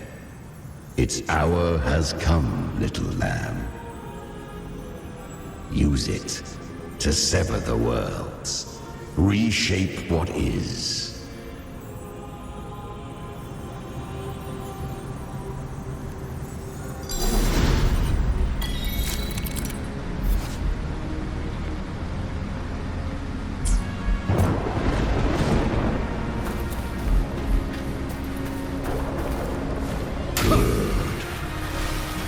Its hour has come, little lamb. Use it to sever the worlds, reshape what is.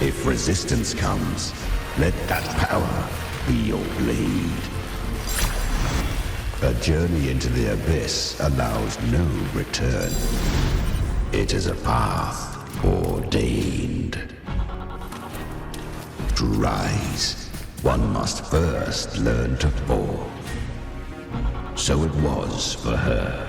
If resistance comes, let that power be your blade. A journey into the abyss allows no return. It is a path ordained. To rise, one must first learn to fall. So it was for her.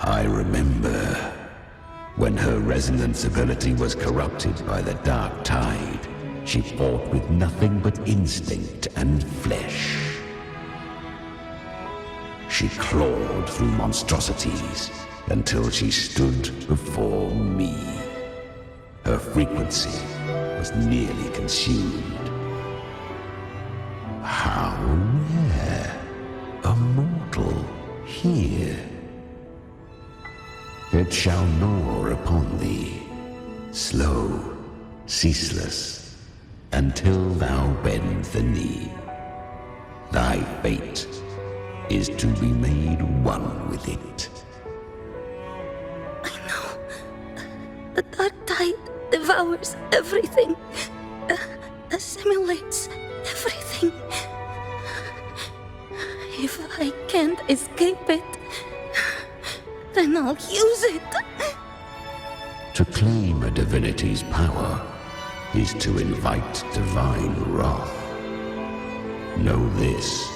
I remember when her resonance ability was corrupted by the dark tide. She fought with nothing but instinct and flesh. She clawed through monstrosities until she stood before me. Her frequency was nearly consumed. How rare a mortal here. It shall gnaw upon thee, slow, ceaseless, until thou bend the knee. Thy fate is to be made one with it. I know. The dark tide devours everything, assimilates everything. If I can't escape it, then I'll use it. To claim a divinity's power is to invite divine wrath. Know this,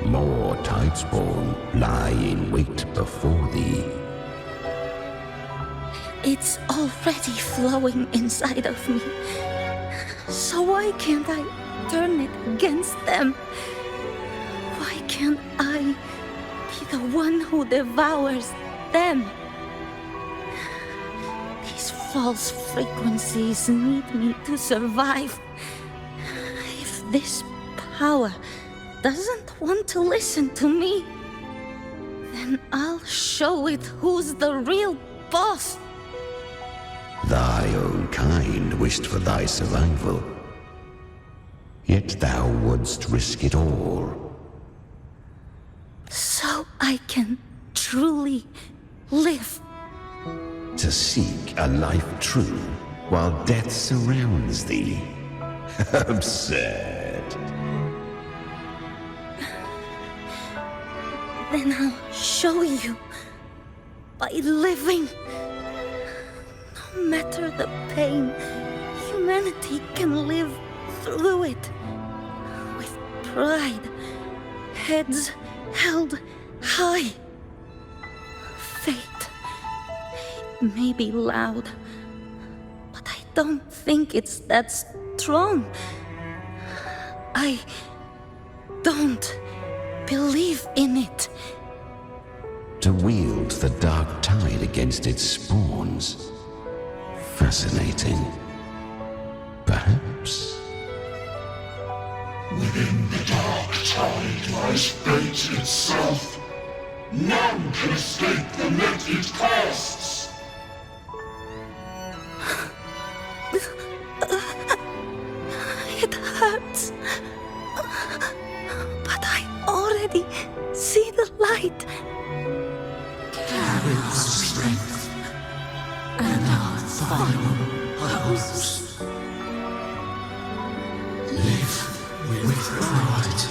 more Tidespawn lie in wait before thee. It's already flowing inside of me. So why can't I turn it against them? Why can't I be the one who devours them? These false frequencies need me to survive. If this power doesn't want to listen to me, then I'll show it who's the real boss. Thy own kind wished for thy survival, yet thou wouldst risk it all. So I can truly live. To seek a life true while death surrounds thee. Absurd. Then I'll show you by living. No No matter the pain, humanity can live through it. With pride, heads held high. Fate, it may be loud, but I don't think it's that strong. I don't believe in it. To wield the dark tide against its spawns. Fascinating. Perhaps. Within the dark tide lies fate itself. None can escape the net it casts. It hurts. But I already see the light. Carry the strength and our final hopes. Live with pride,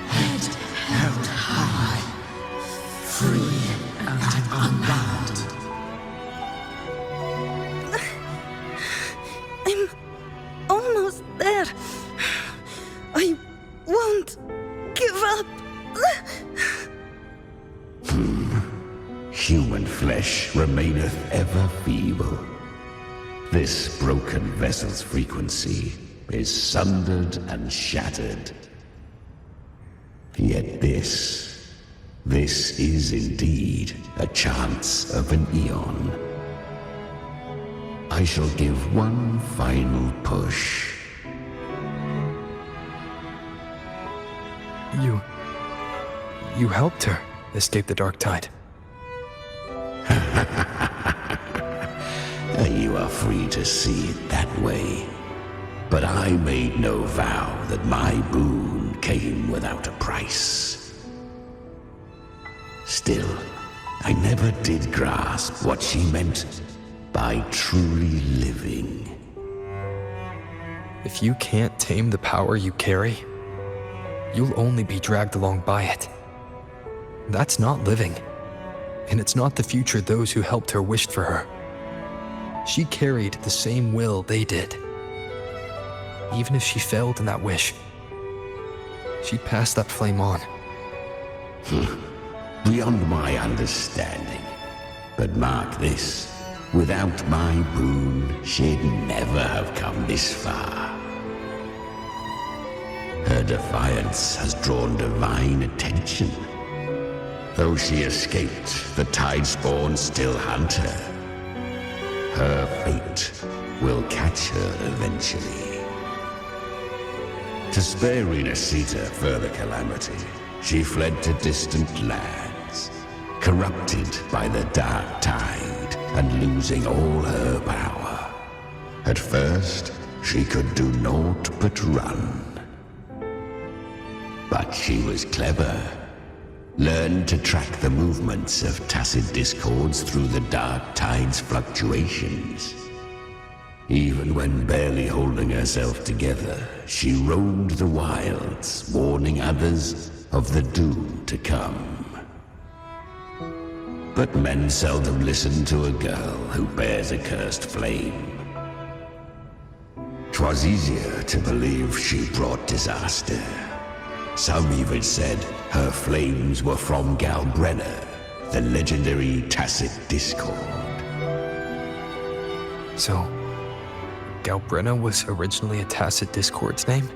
head held high, free and unbound. I'm almost there. I won't give up. Human flesh remaineth ever feeble. This broken vessel's frequency is sundered and shattered. Yet this is indeed a chance of an eon. I shall give one final push. You helped her escape the dark tide. You are free to see it that way. But I made no vow that my boon came without a price. Still, I never did grasp what she meant by truly living. If you can't tame the power you carry, you'll only be dragged along by it. That's not living. And it's not the future those who helped her wished for her. She carried the same will they did. Even if she failed in that wish, she'd pass that flame on. Beyond my understanding. But mark this, without my boon, she'd never have come this far. Her defiance has drawn divine attention. Though she escaped, the tide spawn still hunt her. Her fate will catch her eventually. To spare Rinascita further calamity, she fled to distant lands, corrupted by the dark tide and losing all her power. At first, she could do naught but run. But she was clever. Learned to track the movements of tacit discords through the dark tide's fluctuations. Even when barely holding herself together, she roamed the wilds, warning others of the doom to come. But men seldom listen to a girl who bears a cursed flame. 'Twas easier to believe she brought disaster. Some even said her flames were from Galbrena, the legendary tacit discord. So, Galbrena was originally a tacit discord's name?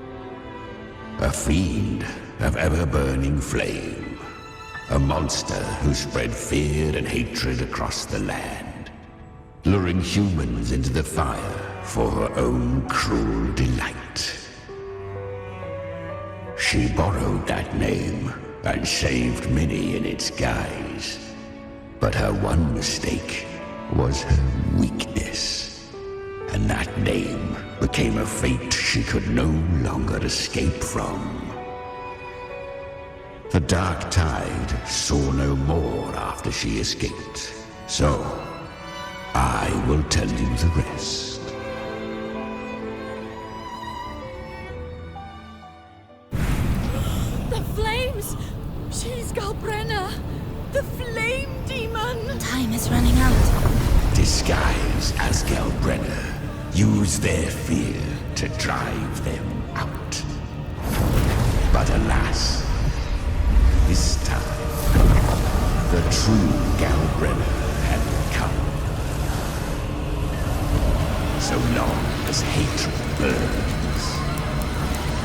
A fiend of ever-burning flame. A monster who spread fear and hatred across the land, luring humans into the fire for her own cruel delight. She borrowed that name and saved many in its guise. But her one mistake was her weakness. And that name became a fate she could no longer escape from. The dark tide saw no more after she escaped. So, I will tell you the rest. She's Galbrena, the flame demon! Time is running out. disguise as galbrena. Use their fear to drive them out. But alas, this time, the true galbrena had come. So long as hatred burns,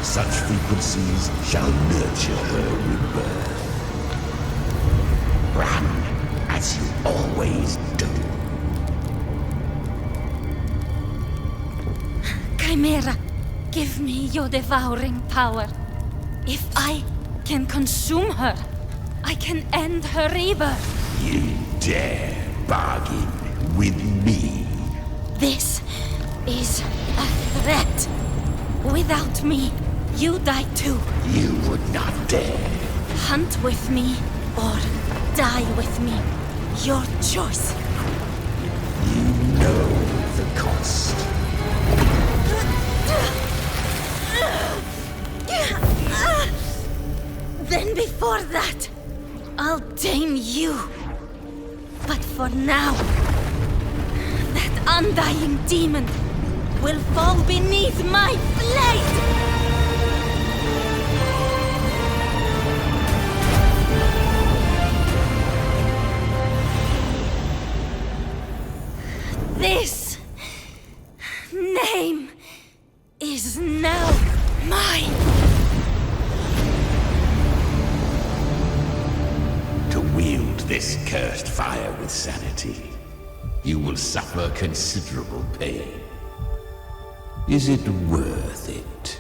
such frequencies shall nurture her rebirth. Run as you always do. Chimera, give me your devouring power. If I can consume her, I can end her rebirth. You dare bargain with me? This is a threat. Without me, you die too. You would not dare. Hunt with me or die with me. Your choice. You know the cost. Then before that, I'll tame you. But for now, that undying demon will fall beneath my blade! This name is now mine. To wield this cursed fire with sanity, you will suffer considerable pain. Is it worth it?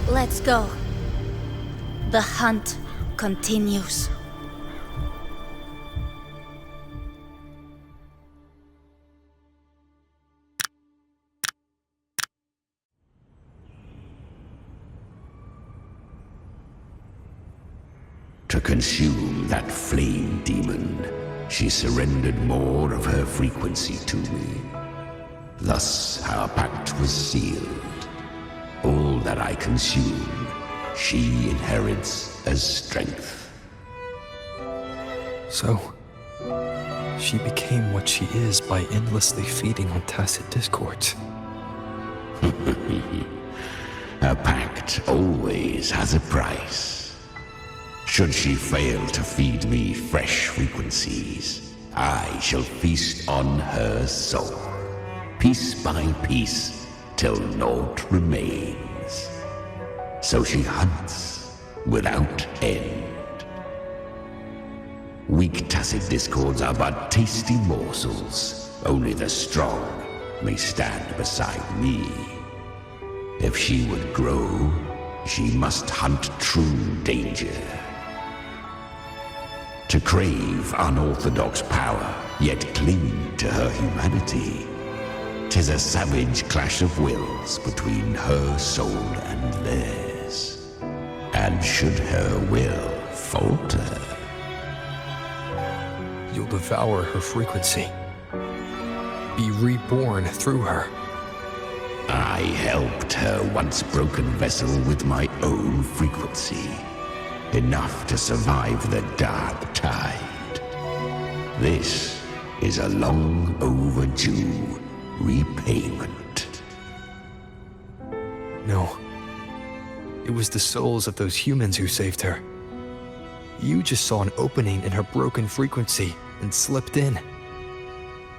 Let's go. The hunt continues. To consume that flame demon, she surrendered more of her frequency to me. Thus our pact was sealed. All that I consume, she inherits as strength. So, she became what she is by endlessly feeding on tacit discords. A pact always has a price. Should she fail to feed me fresh frequencies, I shall feast on her soul, piece by piece, till naught remains. So she hunts without end. Weak tacit discords are but tasty morsels. Only the strong may stand beside me. If she would grow, she must hunt true danger. To crave unorthodox power, yet cling to her humanity, 'tis a savage clash of wills between her soul and theirs. And should her will falter, you'll devour her frequency. Be reborn through her. I helped her once broken vessel with my own frequency. Enough to survive the dark tide. This is a long overdue repayment. No. It was the souls of those humans who saved her. You just saw an opening in her broken frequency and slipped in.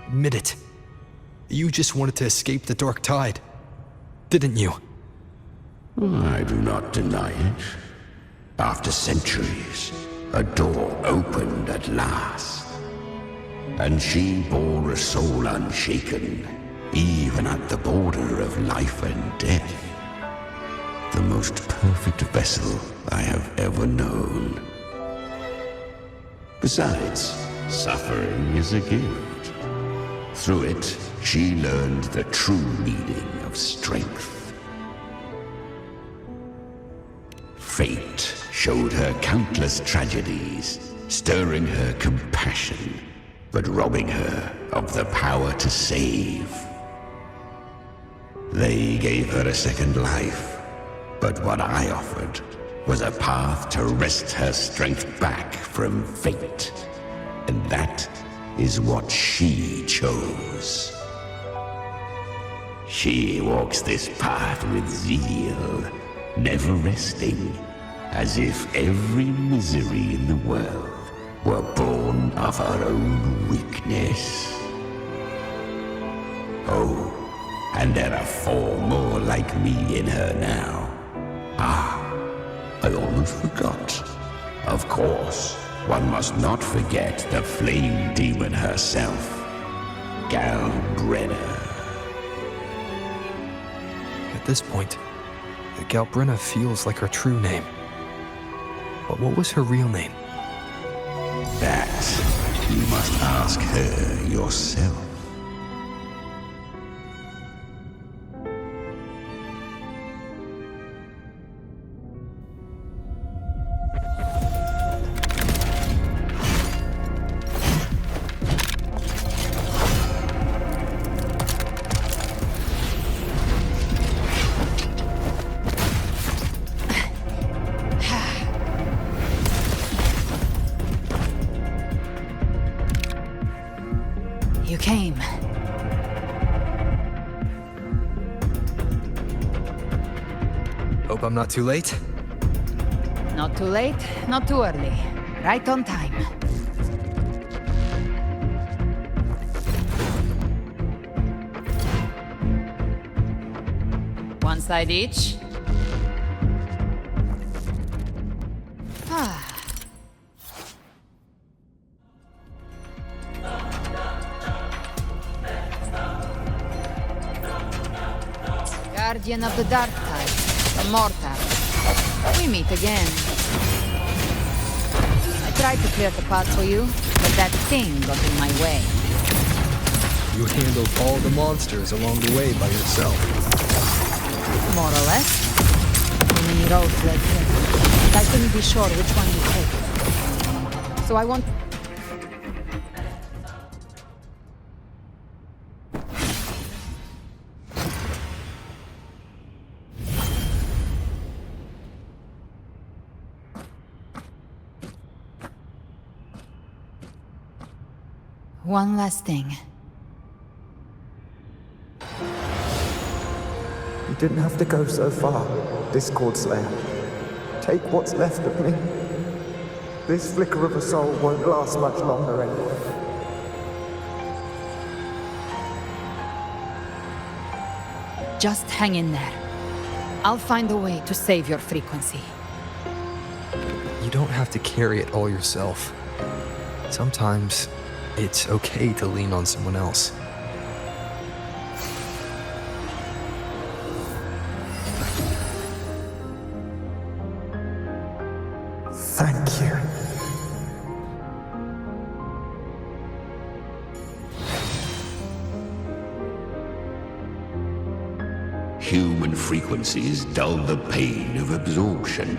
Admit it. You just wanted to escape the dark tide, didn't you? I do not deny it. After centuries, a door opened at last. And she bore a soul unshaken, even at the border of life and death. The most perfect vessel I have ever known. Besides, suffering is a gift. Through it, she learned the true meaning of strength. Fate showed her countless tragedies, stirring her compassion, but robbing her of the power to save. They gave her a second life, but what I offered was a path to wrest her strength back from fate. And that is what she chose. She walks this path with zeal, never resting, as if every misery in the world were born of her own weakness. Oh, and there are 4 more like me in her now. I almost forgot. Of course, one must not forget the flame demon herself, Galbrena. At this point, Galbrena feels like her true name. But what was her real name? That you must ask her yourself. You came. Hope I'm not too late? Not too late, not too early. Right on time. One side each. Guardian of the Dark Tide, the Mortar. We meet again. I tried to clear the path for you, but that thing got in my way. You handled all the monsters along the way by yourself. More or less. Too many roads led here, and I couldn't be sure which one you take. So I want... One last thing. You didn't have to go so far, Discord Slayer. Take what's left of me. This flicker of a soul won't last much longer anyway. Just hang in there. I'll find a way to save your frequency. You don't have to carry it all yourself. Sometimes it's okay to lean on someone else. Thank you. Human frequencies dull the pain of absorption.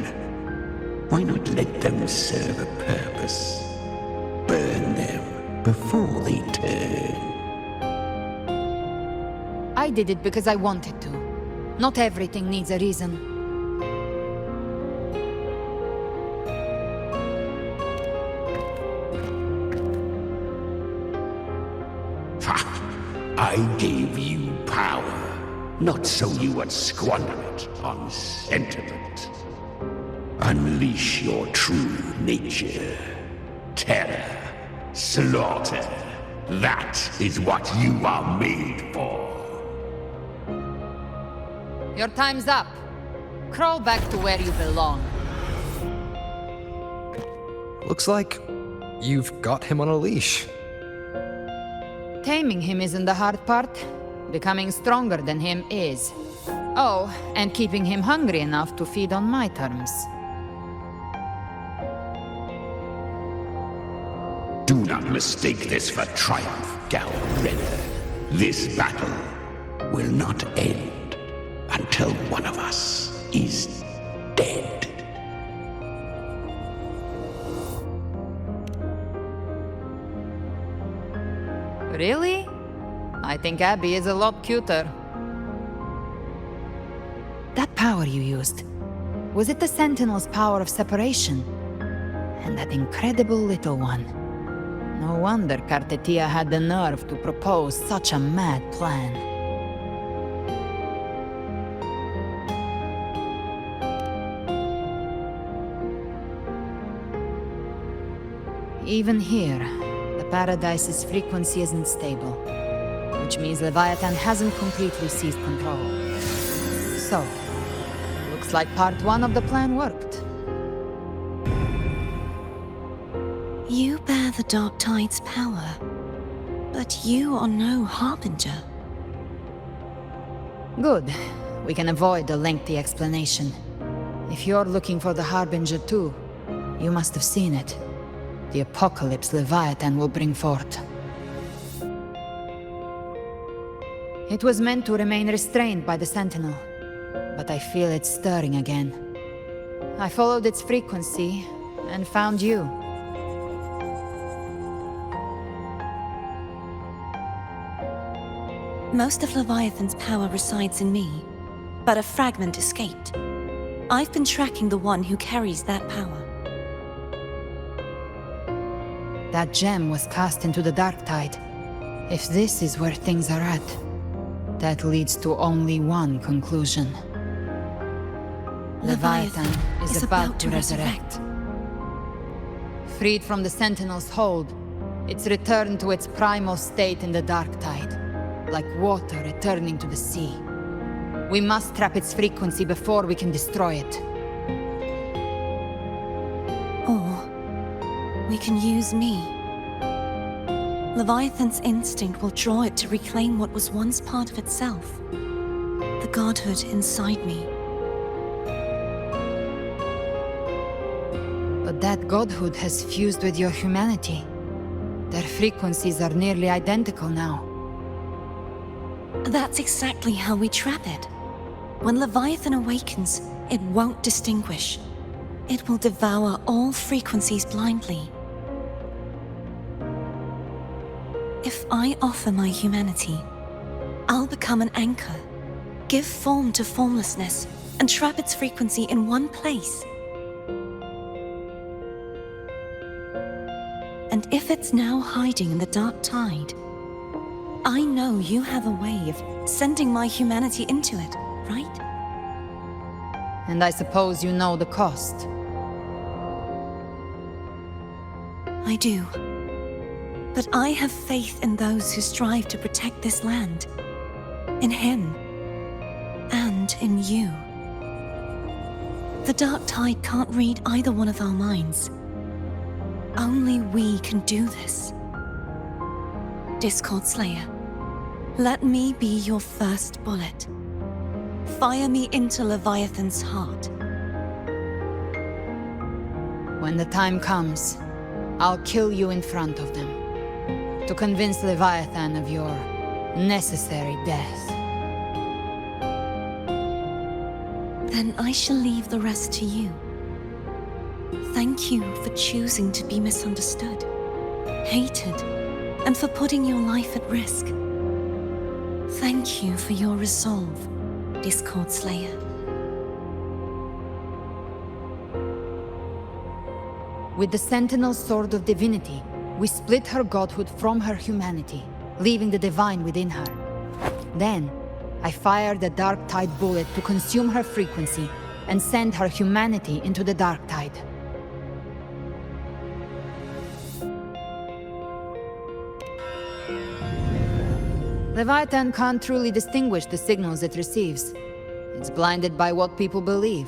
Why not let them serve a purpose? Burn them before they turn. I did it because I wanted to. Not everything needs a reason. Ha! I gave you power, not so you would squander it on sentiment. Unleash your true nature. Terror. Slaughter. That is what you are made for. Your time's up. Crawl back to where you belong. Looks like you've got him on a leash. Taming him isn't the hard part. Becoming stronger than him is. Oh, and keeping him hungry enough to feed on my terms. Do not mistake this for triumph, Galbrena. This battle will not end until one of us is dead. Really? I think Abby is a lot cuter. That power you used, was it the Sentinel's power of separation? And that incredible little one. No wonder Kartetia had the nerve to propose such a mad plan. Even here, the Paradise's frequency isn't stable, which means Leviathan hasn't completely seized control. So, looks like part 1 of the plan worked. You bear the Dark Tide's power, but you are no Harbinger. Good. We can avoid a lengthy explanation. If you're looking for the Harbinger too, you must have seen it. The apocalypse Leviathan will bring forth. It was meant to remain restrained by the Sentinel, but I feel it stirring again. I followed its frequency and found you. Most of Leviathan's power resides in me, but a fragment escaped. I've been tracking the one who carries that power. That gem was cast into the Dark Tide. If this is where things are at, that leads to only one conclusion. Leviathan is about to resurrect. Freed from the Sentinel's hold, it's returned to its primal state in the Dark Tide, like water returning to the sea. We must trap its frequency before we can destroy it. Or we can use me. Leviathan's instinct will draw it to reclaim what was once part of itself. The godhood inside me. But that godhood has fused with your humanity. Their frequencies are nearly identical now. That's exactly how we trap it. When Leviathan awakens, it won't distinguish. It will devour all frequencies blindly. If I offer my humanity, I'll become an anchor, give form to formlessness, and trap its frequency in one place. And if it's now hiding in the Dark Tide, I know you have a way of sending my humanity into it, right? And I suppose you know the cost. I do. But I have faith in those who strive to protect this land. In him. And in you. The Dark Tide can't read either one of our minds. Only we can do this. Discord Slayer, let me be your first bullet. Fire me into Leviathan's heart. When the time comes, I'll kill you in front of them, to convince Leviathan of your necessary death. Then I shall leave the rest to you. Thank you for choosing to be misunderstood, hated, and for putting your life at risk. Thank you for your resolve, Discord Slayer. With the Sentinel's Sword of Divinity, we split her godhood from her humanity, leaving the divine within her. Then, I fired the Dark Tide bullet to consume her frequency and send her humanity into the Dark Tide. Leviathan can't truly distinguish the signals it receives. It's blinded by what people believe.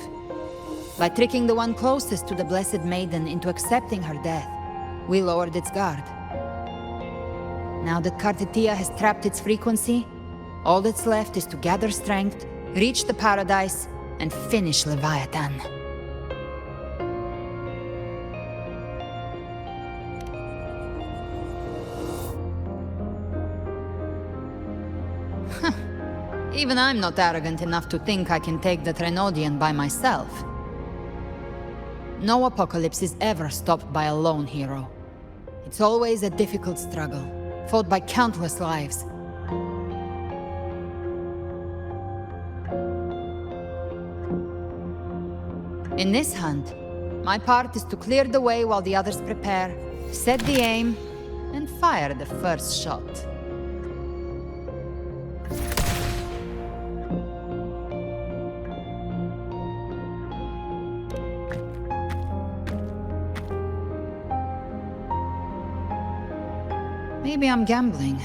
By tricking the one closest to the Blessed Maiden into accepting her death, we lowered its guard. Now that Kartetia has trapped its frequency, all that's left is to gather strength, reach the Paradise, and finish Leviathan. Even I'm not arrogant enough to think I can take the Threnodian by myself. No apocalypse is ever stopped by a lone hero. It's always a difficult struggle, fought by countless lives. In this hunt, my part is to clear the way while the others prepare, set the aim, and fire the first shot. Maybe I'm gambling.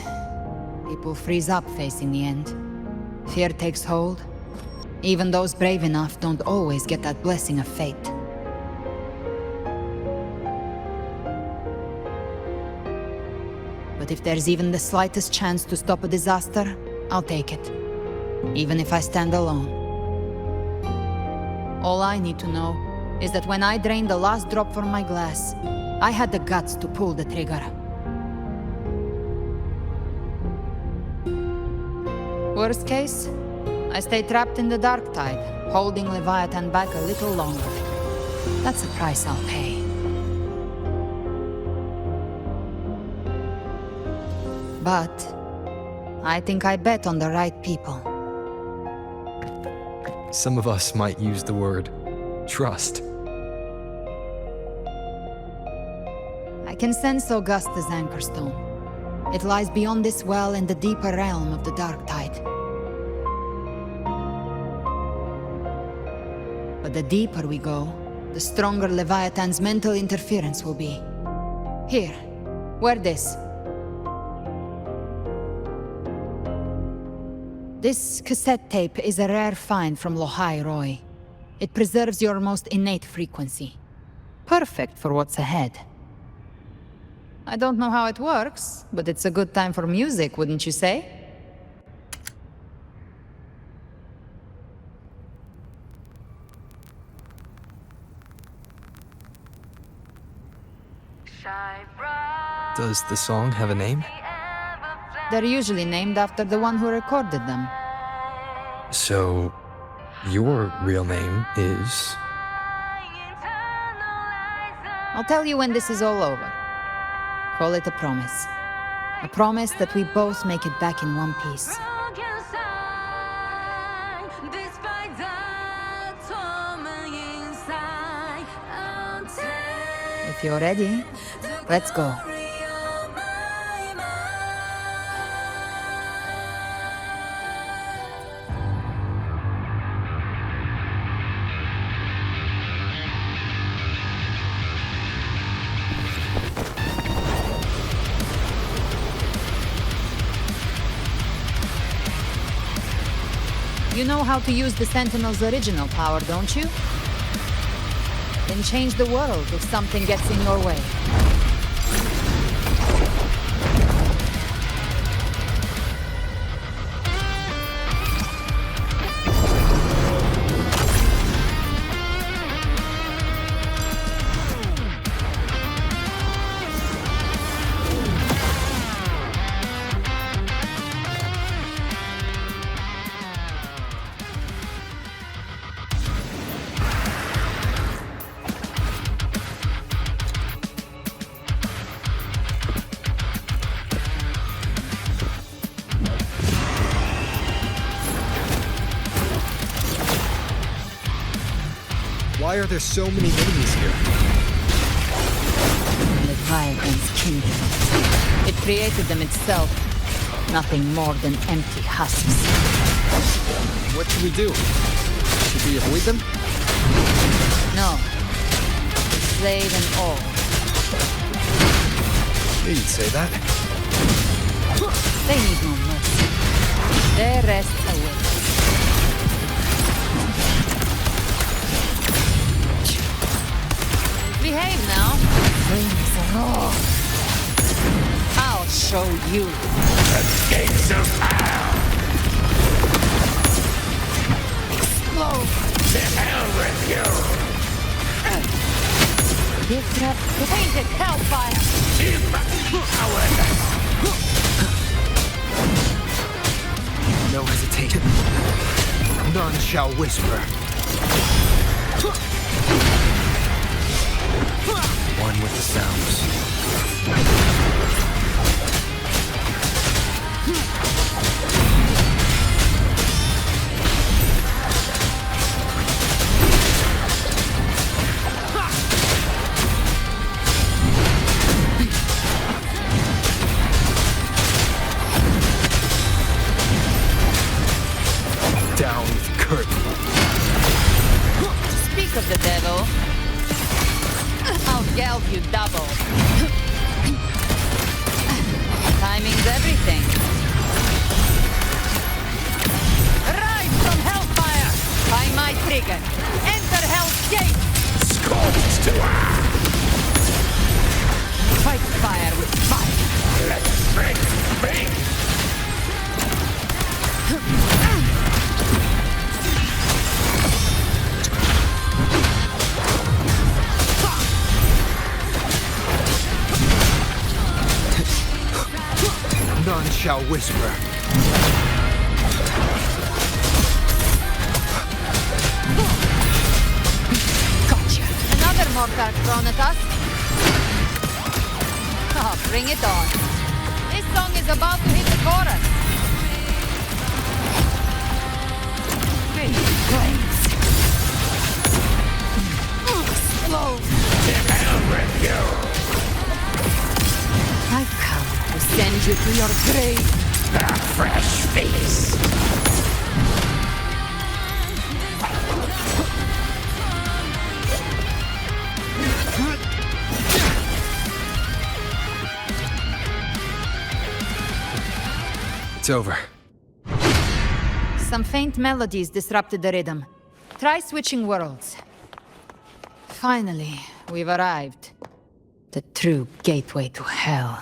People freeze up facing the end. Fear takes hold. Even those brave enough don't always get that blessing of fate. But if there's even the slightest chance to stop a disaster, I'll take it. Even if I stand alone. All I need to know is that when I drained the last drop from my glass, I had the guts to pull the trigger. Worst case, I stay trapped in the dark tide, holding Leviathan back a little longer. That's the price I'll pay. But I think I bet on the right people. Some of us might use the word trust. I can sense Augusta's anchorstone. It lies beyond this well in the deeper realm of the dark tide. But the deeper we go, the stronger Leviathan's mental interference will be. Here, wear this. This cassette tape is a rare find from Lohai Roy. It preserves your most innate frequency. Perfect for what's ahead. I don't know how it works, but it's a good time for music, wouldn't you say? Does the song have a name? They're usually named after the one who recorded them. So, your real name is... I'll tell you when this is all over. Call it a promise. A promise that we both make it back in one piece. If you're ready, let's go. You know how to use the Sentinel's original power, don't you? Then change the world if something gets in your way. Why are there so many enemies here? Leviathan's kingdom. It created them itself. Nothing more than empty husks. What should we do? Should we avoid them? No. Slay them all. You'd say that. They need no mercy. Their rest awaits. Behave now. Flames roar. I'll show you. The gates of hell! Explode. To hell with you! Give up painted hellfire. No hesitation. None shall whisper. One with the sounds. scalp you double. Timing's everything. Rise from Hellfire! By my trigger. Enter Hell's Gate! Scorched to earth! Fight fire with fire! Let strength be! None shall whisper. Gotcha! Another mortar thrown at us. Oh, bring it on. This song is about to hit the chorus. Big flames. Explode. To hell with you! I've come to send you to your grave. A fresh face! It's over. Some faint melodies disrupted the rhythm. Try switching worlds. Finally, we've arrived. The true gateway to hell.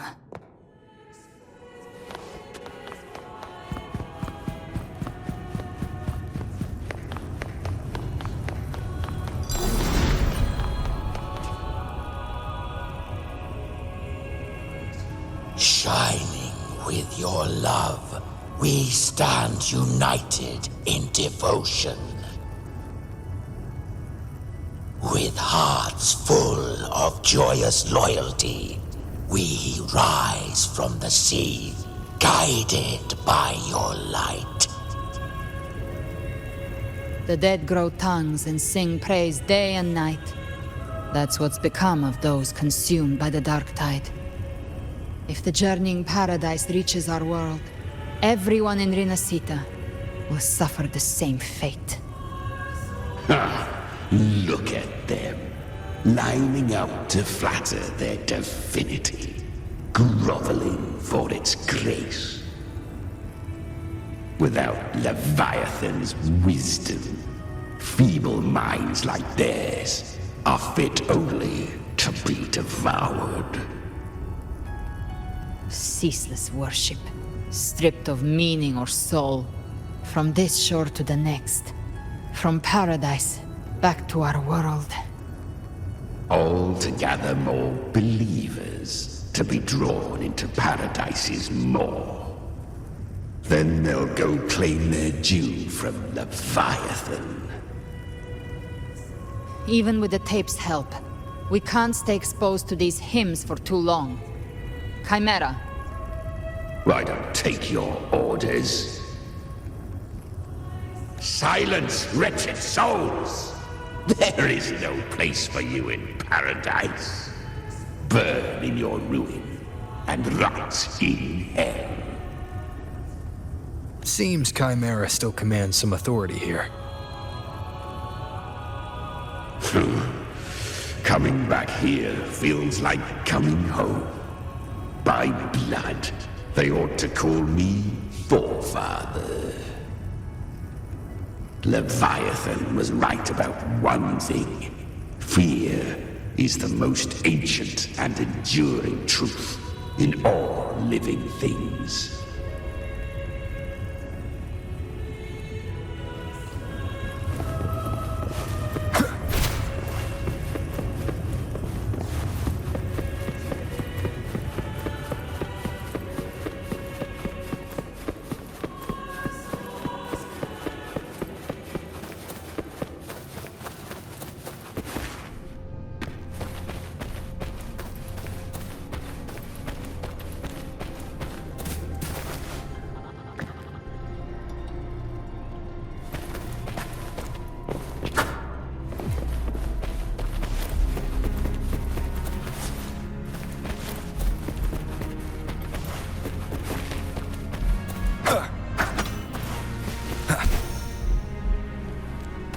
Shining with your love, we stand united in devotion. With hearts full of joyous loyalty, we rise from the sea, guided by your light. The dead grow tongues and sing praise day and night. That's what's become of those consumed by the dark tide. If the journeying paradise reaches our world, everyone in Rinascita will suffer the same fate. Look at them, lining up to flatter their divinity, groveling for its grace. Without Leviathan's wisdom, feeble minds like theirs are fit only to be devoured. Ceaseless worship, stripped of meaning or soul, from this shore to the next, from paradise back to our world. All to gather more believers to be drawn into Paradise's maw. Then they'll go claim their due from Leviathan. Even with the tape's help, we can't stay exposed to these hymns for too long. Chimera. I don't take your orders. Silence, wretched souls! There is no place for you in paradise. Burn in your ruin, and rot in hell. Seems Chimera still commands some authority here. Coming back here feels like coming home. By blood, they ought to call me Forefather. Leviathan was right about one thing. Fear is the most ancient and enduring truth in all living things.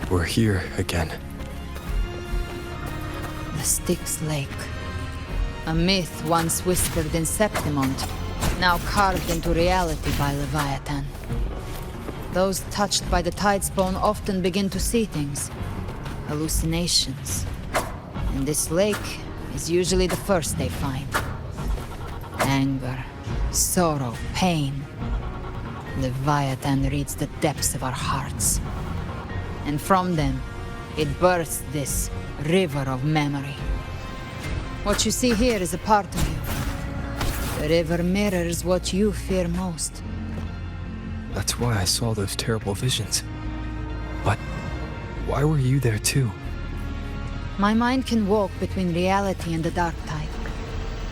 We're here again. The Styx Lake. A myth once whispered in Septimont, now carved into reality by Leviathan. Those touched by the Tidespawn often begin to see things. Hallucinations. And this lake is usually the first they find. Anger, sorrow, pain. Leviathan reads the depths of our hearts. And from them, it births this river of memory. What you see here is a part of you. The river mirrors what you fear most. That's why I saw those terrible visions. But why were you there too? My mind can walk between reality and the dark tide.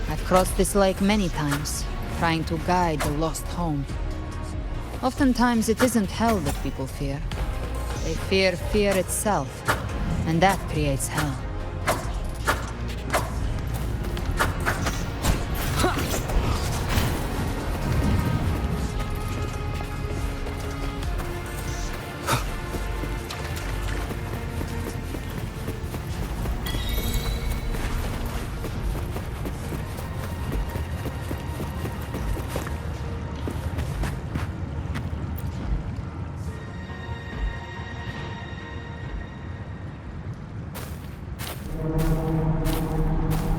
I've crossed this lake many times, trying to guide the lost home. Oftentimes it isn't hell that people fear. They fear fear itself, and that creates hell.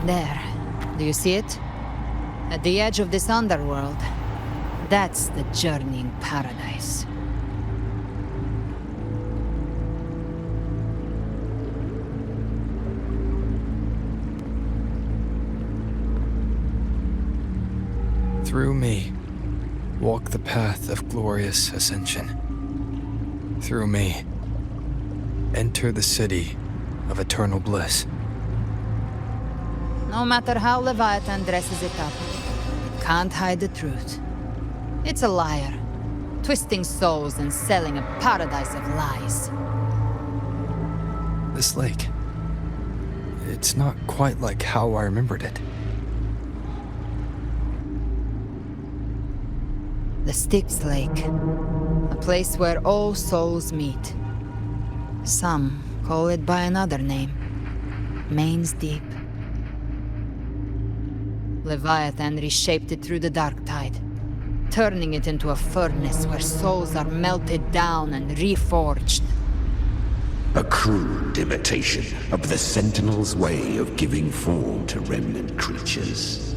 There. Do you see it? At the edge of this underworld. That's the journeying paradise. Through me, walk the path of glorious ascension. Through me, enter the city of eternal bliss. No matter how Leviathan dresses it up, it can't hide the truth. It's a liar, twisting souls and selling a paradise of lies. This lake, it's not quite like how I remembered it. The Styx Lake, a place where all souls meet. Some call it by another name, Main's Deep. Leviathan reshaped it through the dark tide, turning it into a furnace where souls are melted down and reforged. A crude imitation of the Sentinel's way of giving form to remnant creatures.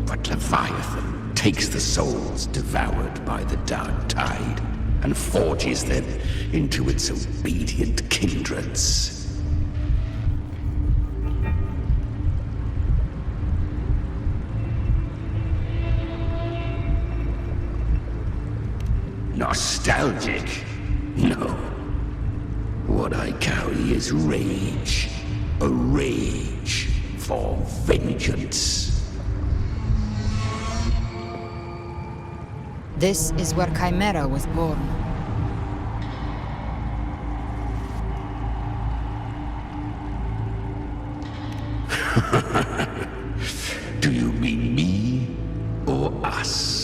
But Leviathan takes the souls devoured by the dark tide and forges them into its obedient kindreds. Nostalgic? No. What I carry is rage. A rage for vengeance. This is where Chimera was born. Do you mean me or us?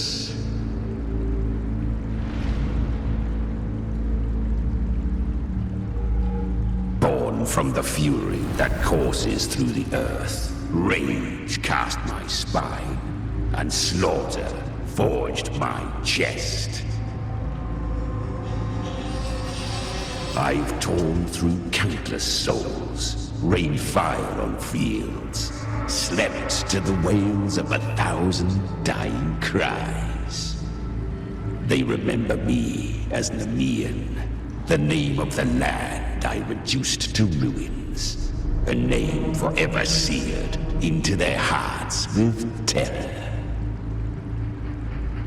From the fury that courses through the earth, rage cast my spine, and slaughter forged my chest. I've torn through countless souls, rained fire on fields, slept to the wails of 1,000 dying cries. They remember me as Nemean, the name of the land I reduced to ruins, a name forever seared into their hearts with terror.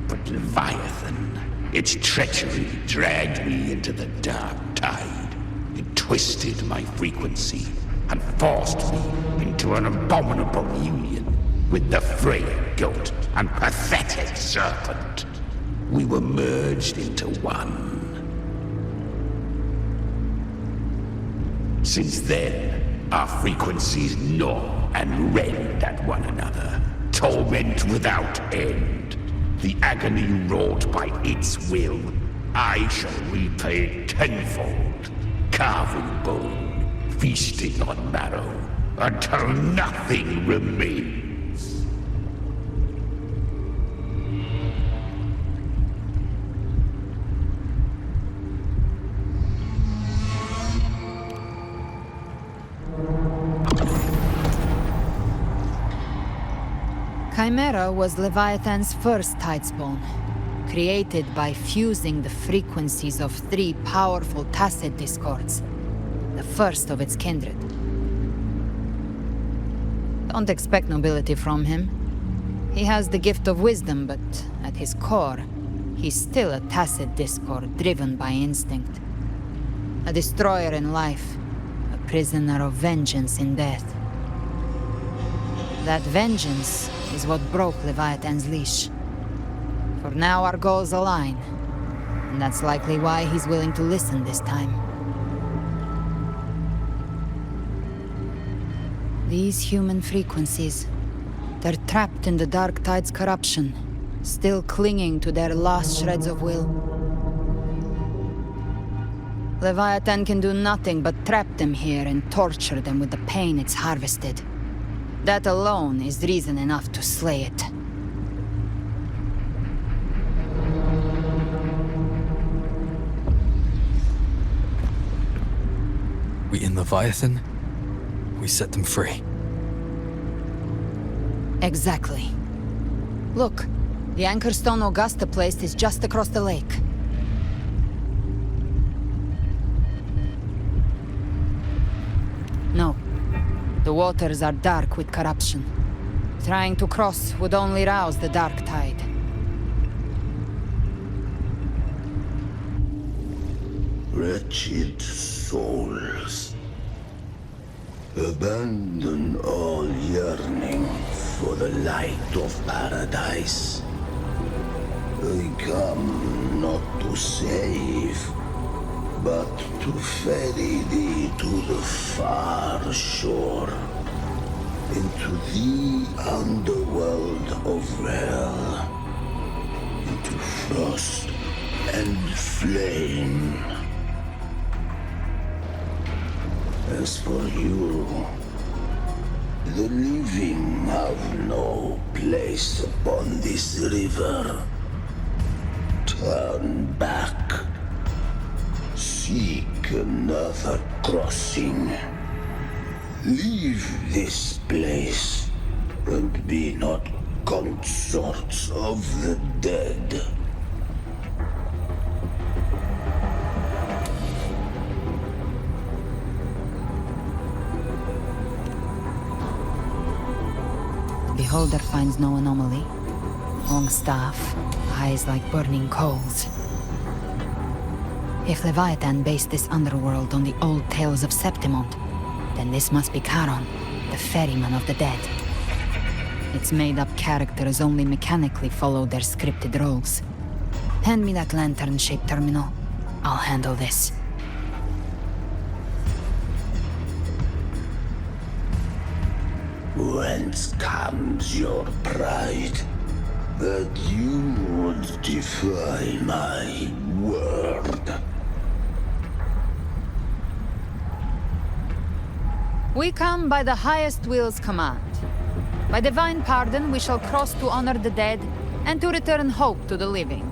But Leviathan, its treachery dragged me into the dark tide. It twisted my frequency and forced me into an abominable union with the frail goat and pathetic serpent. We were merged into one. Since then, our frequencies gnaw and rend at one another, torment without end. The agony wrought by its will, I shall repay tenfold, carving bone, feasting on marrow, until nothing remains. Chimera was Leviathan's first tidespawn, created by fusing the frequencies of 3 powerful tacit discords, the first of its kindred. Don't expect nobility from him. He has the gift of wisdom, but at his core, he's still a tacit discord driven by instinct. A destroyer in life, a prisoner of vengeance in death. That vengeance is what broke Leviathan's leash. For now our goals align, and that's likely why he's willing to listen this time. These human frequencies, they're trapped in the Dark Tide's corruption, still clinging to their last shreds of will. Leviathan can do nothing but trap them here and torture them with the pain it's harvested. That alone is reason enough to slay it. We in Leviathan? We set them free. Exactly. Look, the anchor stone Augusta placed is just across the lake. No. The waters are dark with corruption. Trying to cross would only rouse the Dark Tide. Wretched souls, abandon all yearning for the light of paradise. I come not to save, but to ferry thee to the far shore, into the underworld of hell, into frost and flame. As for you, the living have no place upon this river. Turn back. Seek another crossing. Leave this place, and be not consorts of the dead. Beholder finds no anomaly. Long staff, eyes like burning coals. If Leviathan based this underworld on the old tales of Septimont, then this must be Charon, the ferryman of the dead. Its made-up characters only mechanically follow their scripted roles. Hand me that lantern-shaped terminal. I'll handle this. Whence comes your pride that you would defy my word? We come by the highest will's command. By divine pardon, we shall cross to honor the dead and to return hope to the living.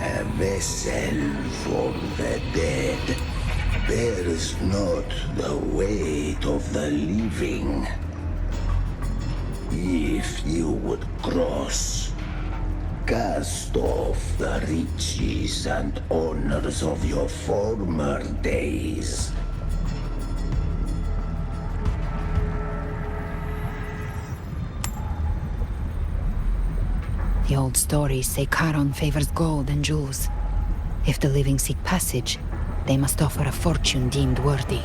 A vessel for the dead bears not the weight of the living. If you would cross, cast off the riches and honors of your former days. The old stories say Charon favors gold and jewels. If the living seek passage, they must offer a fortune deemed worthy.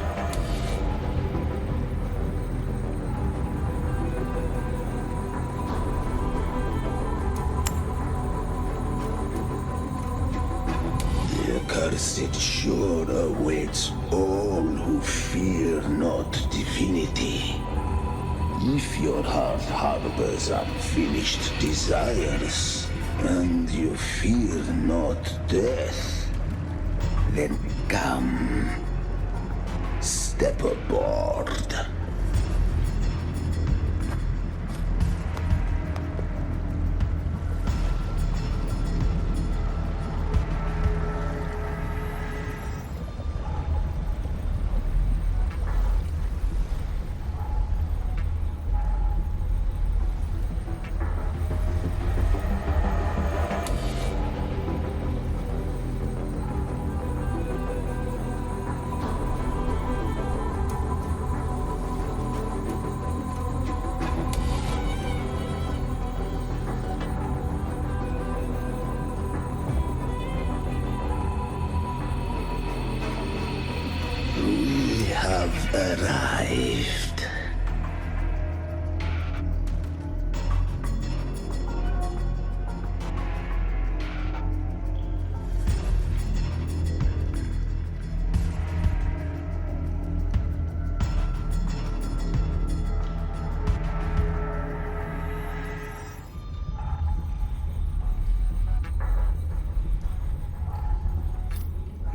The accursed shore awaits all who fear not divinity. If your heart harbors unfinished desires, and you fear not death, then come, step aboard. Arrived.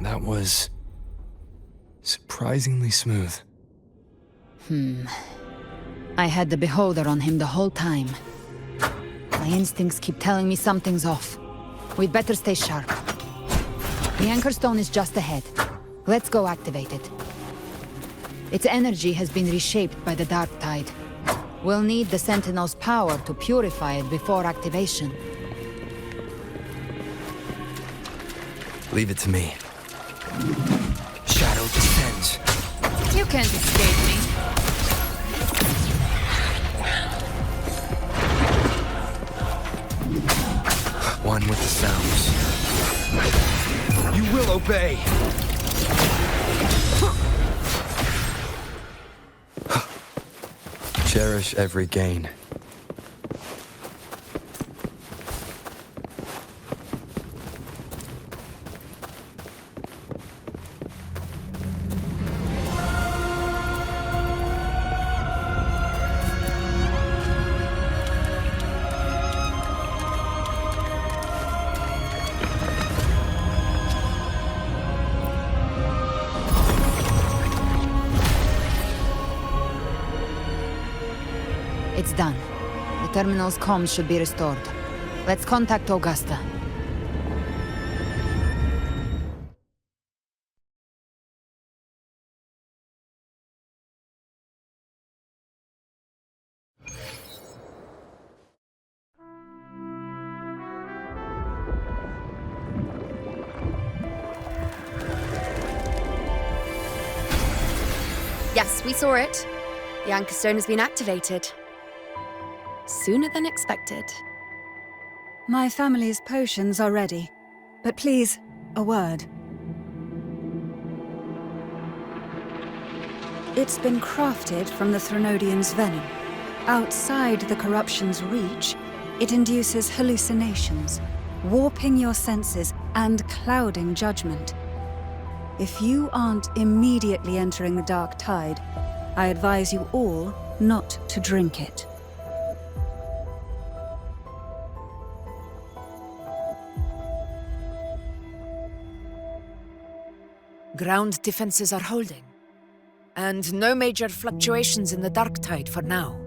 That was surprisingly smooth. I had the beholder on him the whole time. My instincts keep telling me something's off. We'd better stay sharp. The anchor stone is just ahead. Let's go activate it. Its energy has been reshaped by the dark tide. We'll need the Sentinel's power to purify it before activation. Leave it to me. Shadow descends. You can't escape me. One with the sounds. You will obey! Cherish every gain. It's done. The terminal's comms should be restored. Let's contact Augusta. Yes, we saw it. The anchor stone has been activated. Sooner than expected. My family's potions are ready. But please, a word. It's been crafted from the Threnodian's venom. Outside the corruption's reach, it induces hallucinations, warping your senses and clouding judgment. If you aren't immediately entering the dark tide, I advise you all not to drink it. Ground defenses are holding. And no major fluctuations in the dark tide for now.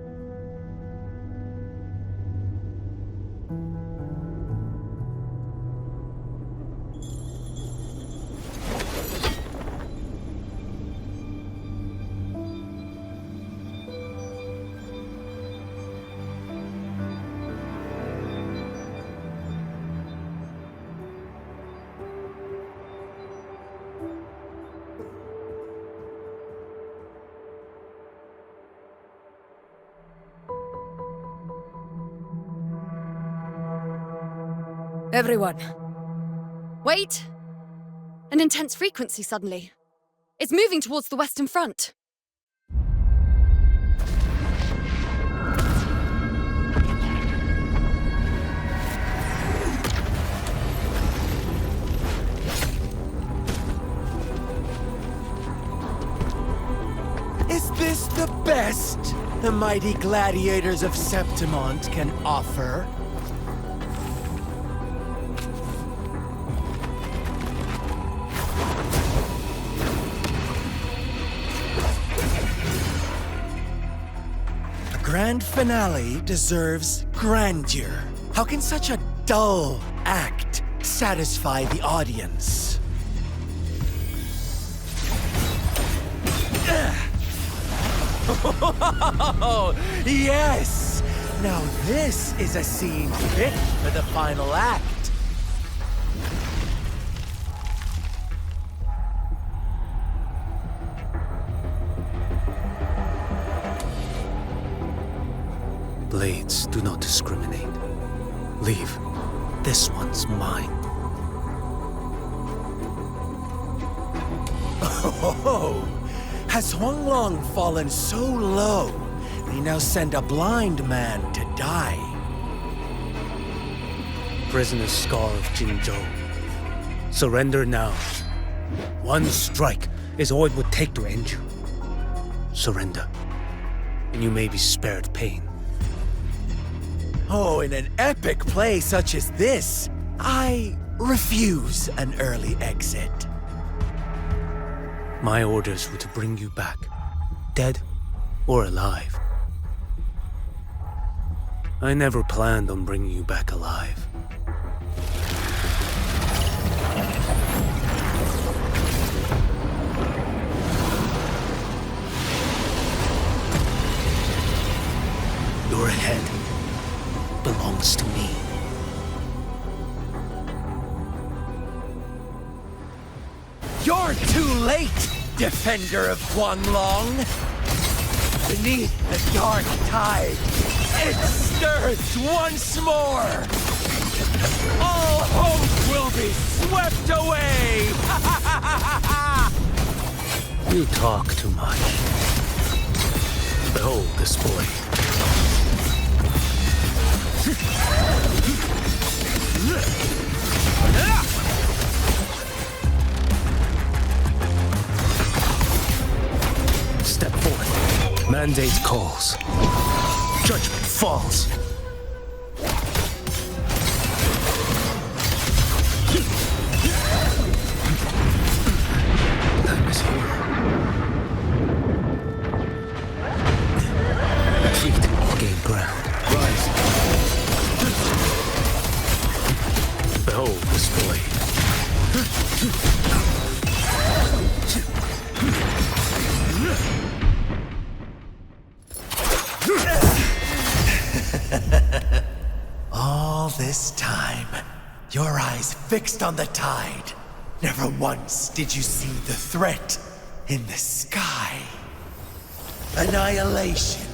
Everyone. Wait! An intense frequency suddenly. It's moving towards the Western Front. Is this the best? the mighty gladiators of Septimont can offer. A grand finale deserves grandeur. How can such a dull act satisfy the audience? Oh, yes! Now this is a scene fit for the final act. Blades do not discriminate. Leave. This one's mine. Oh, has Huanglong fallen so low, they now send a blind man to die? Prisoner Scar of Jinzhou. Surrender now. One strike is all it would take to end you. Surrender, and you may be spared pain. Oh, in an epic play such as this, I refuse an early exit. My orders were to bring you back, dead or alive. I never planned on bringing you back alive. Your head belongs to me. You're too late, defender of Huanglong! Beneath the dark tide, it stirs once more! All hope will be swept away! You talk too much. Behold this blade. Step forth. Mandate calls. Judgment falls. Time is here. Retreat. Gain ground. Rise. Behold this blade. All this time, your eyes fixed on the tide. Never once did you see the threat in the sky. Annihilation.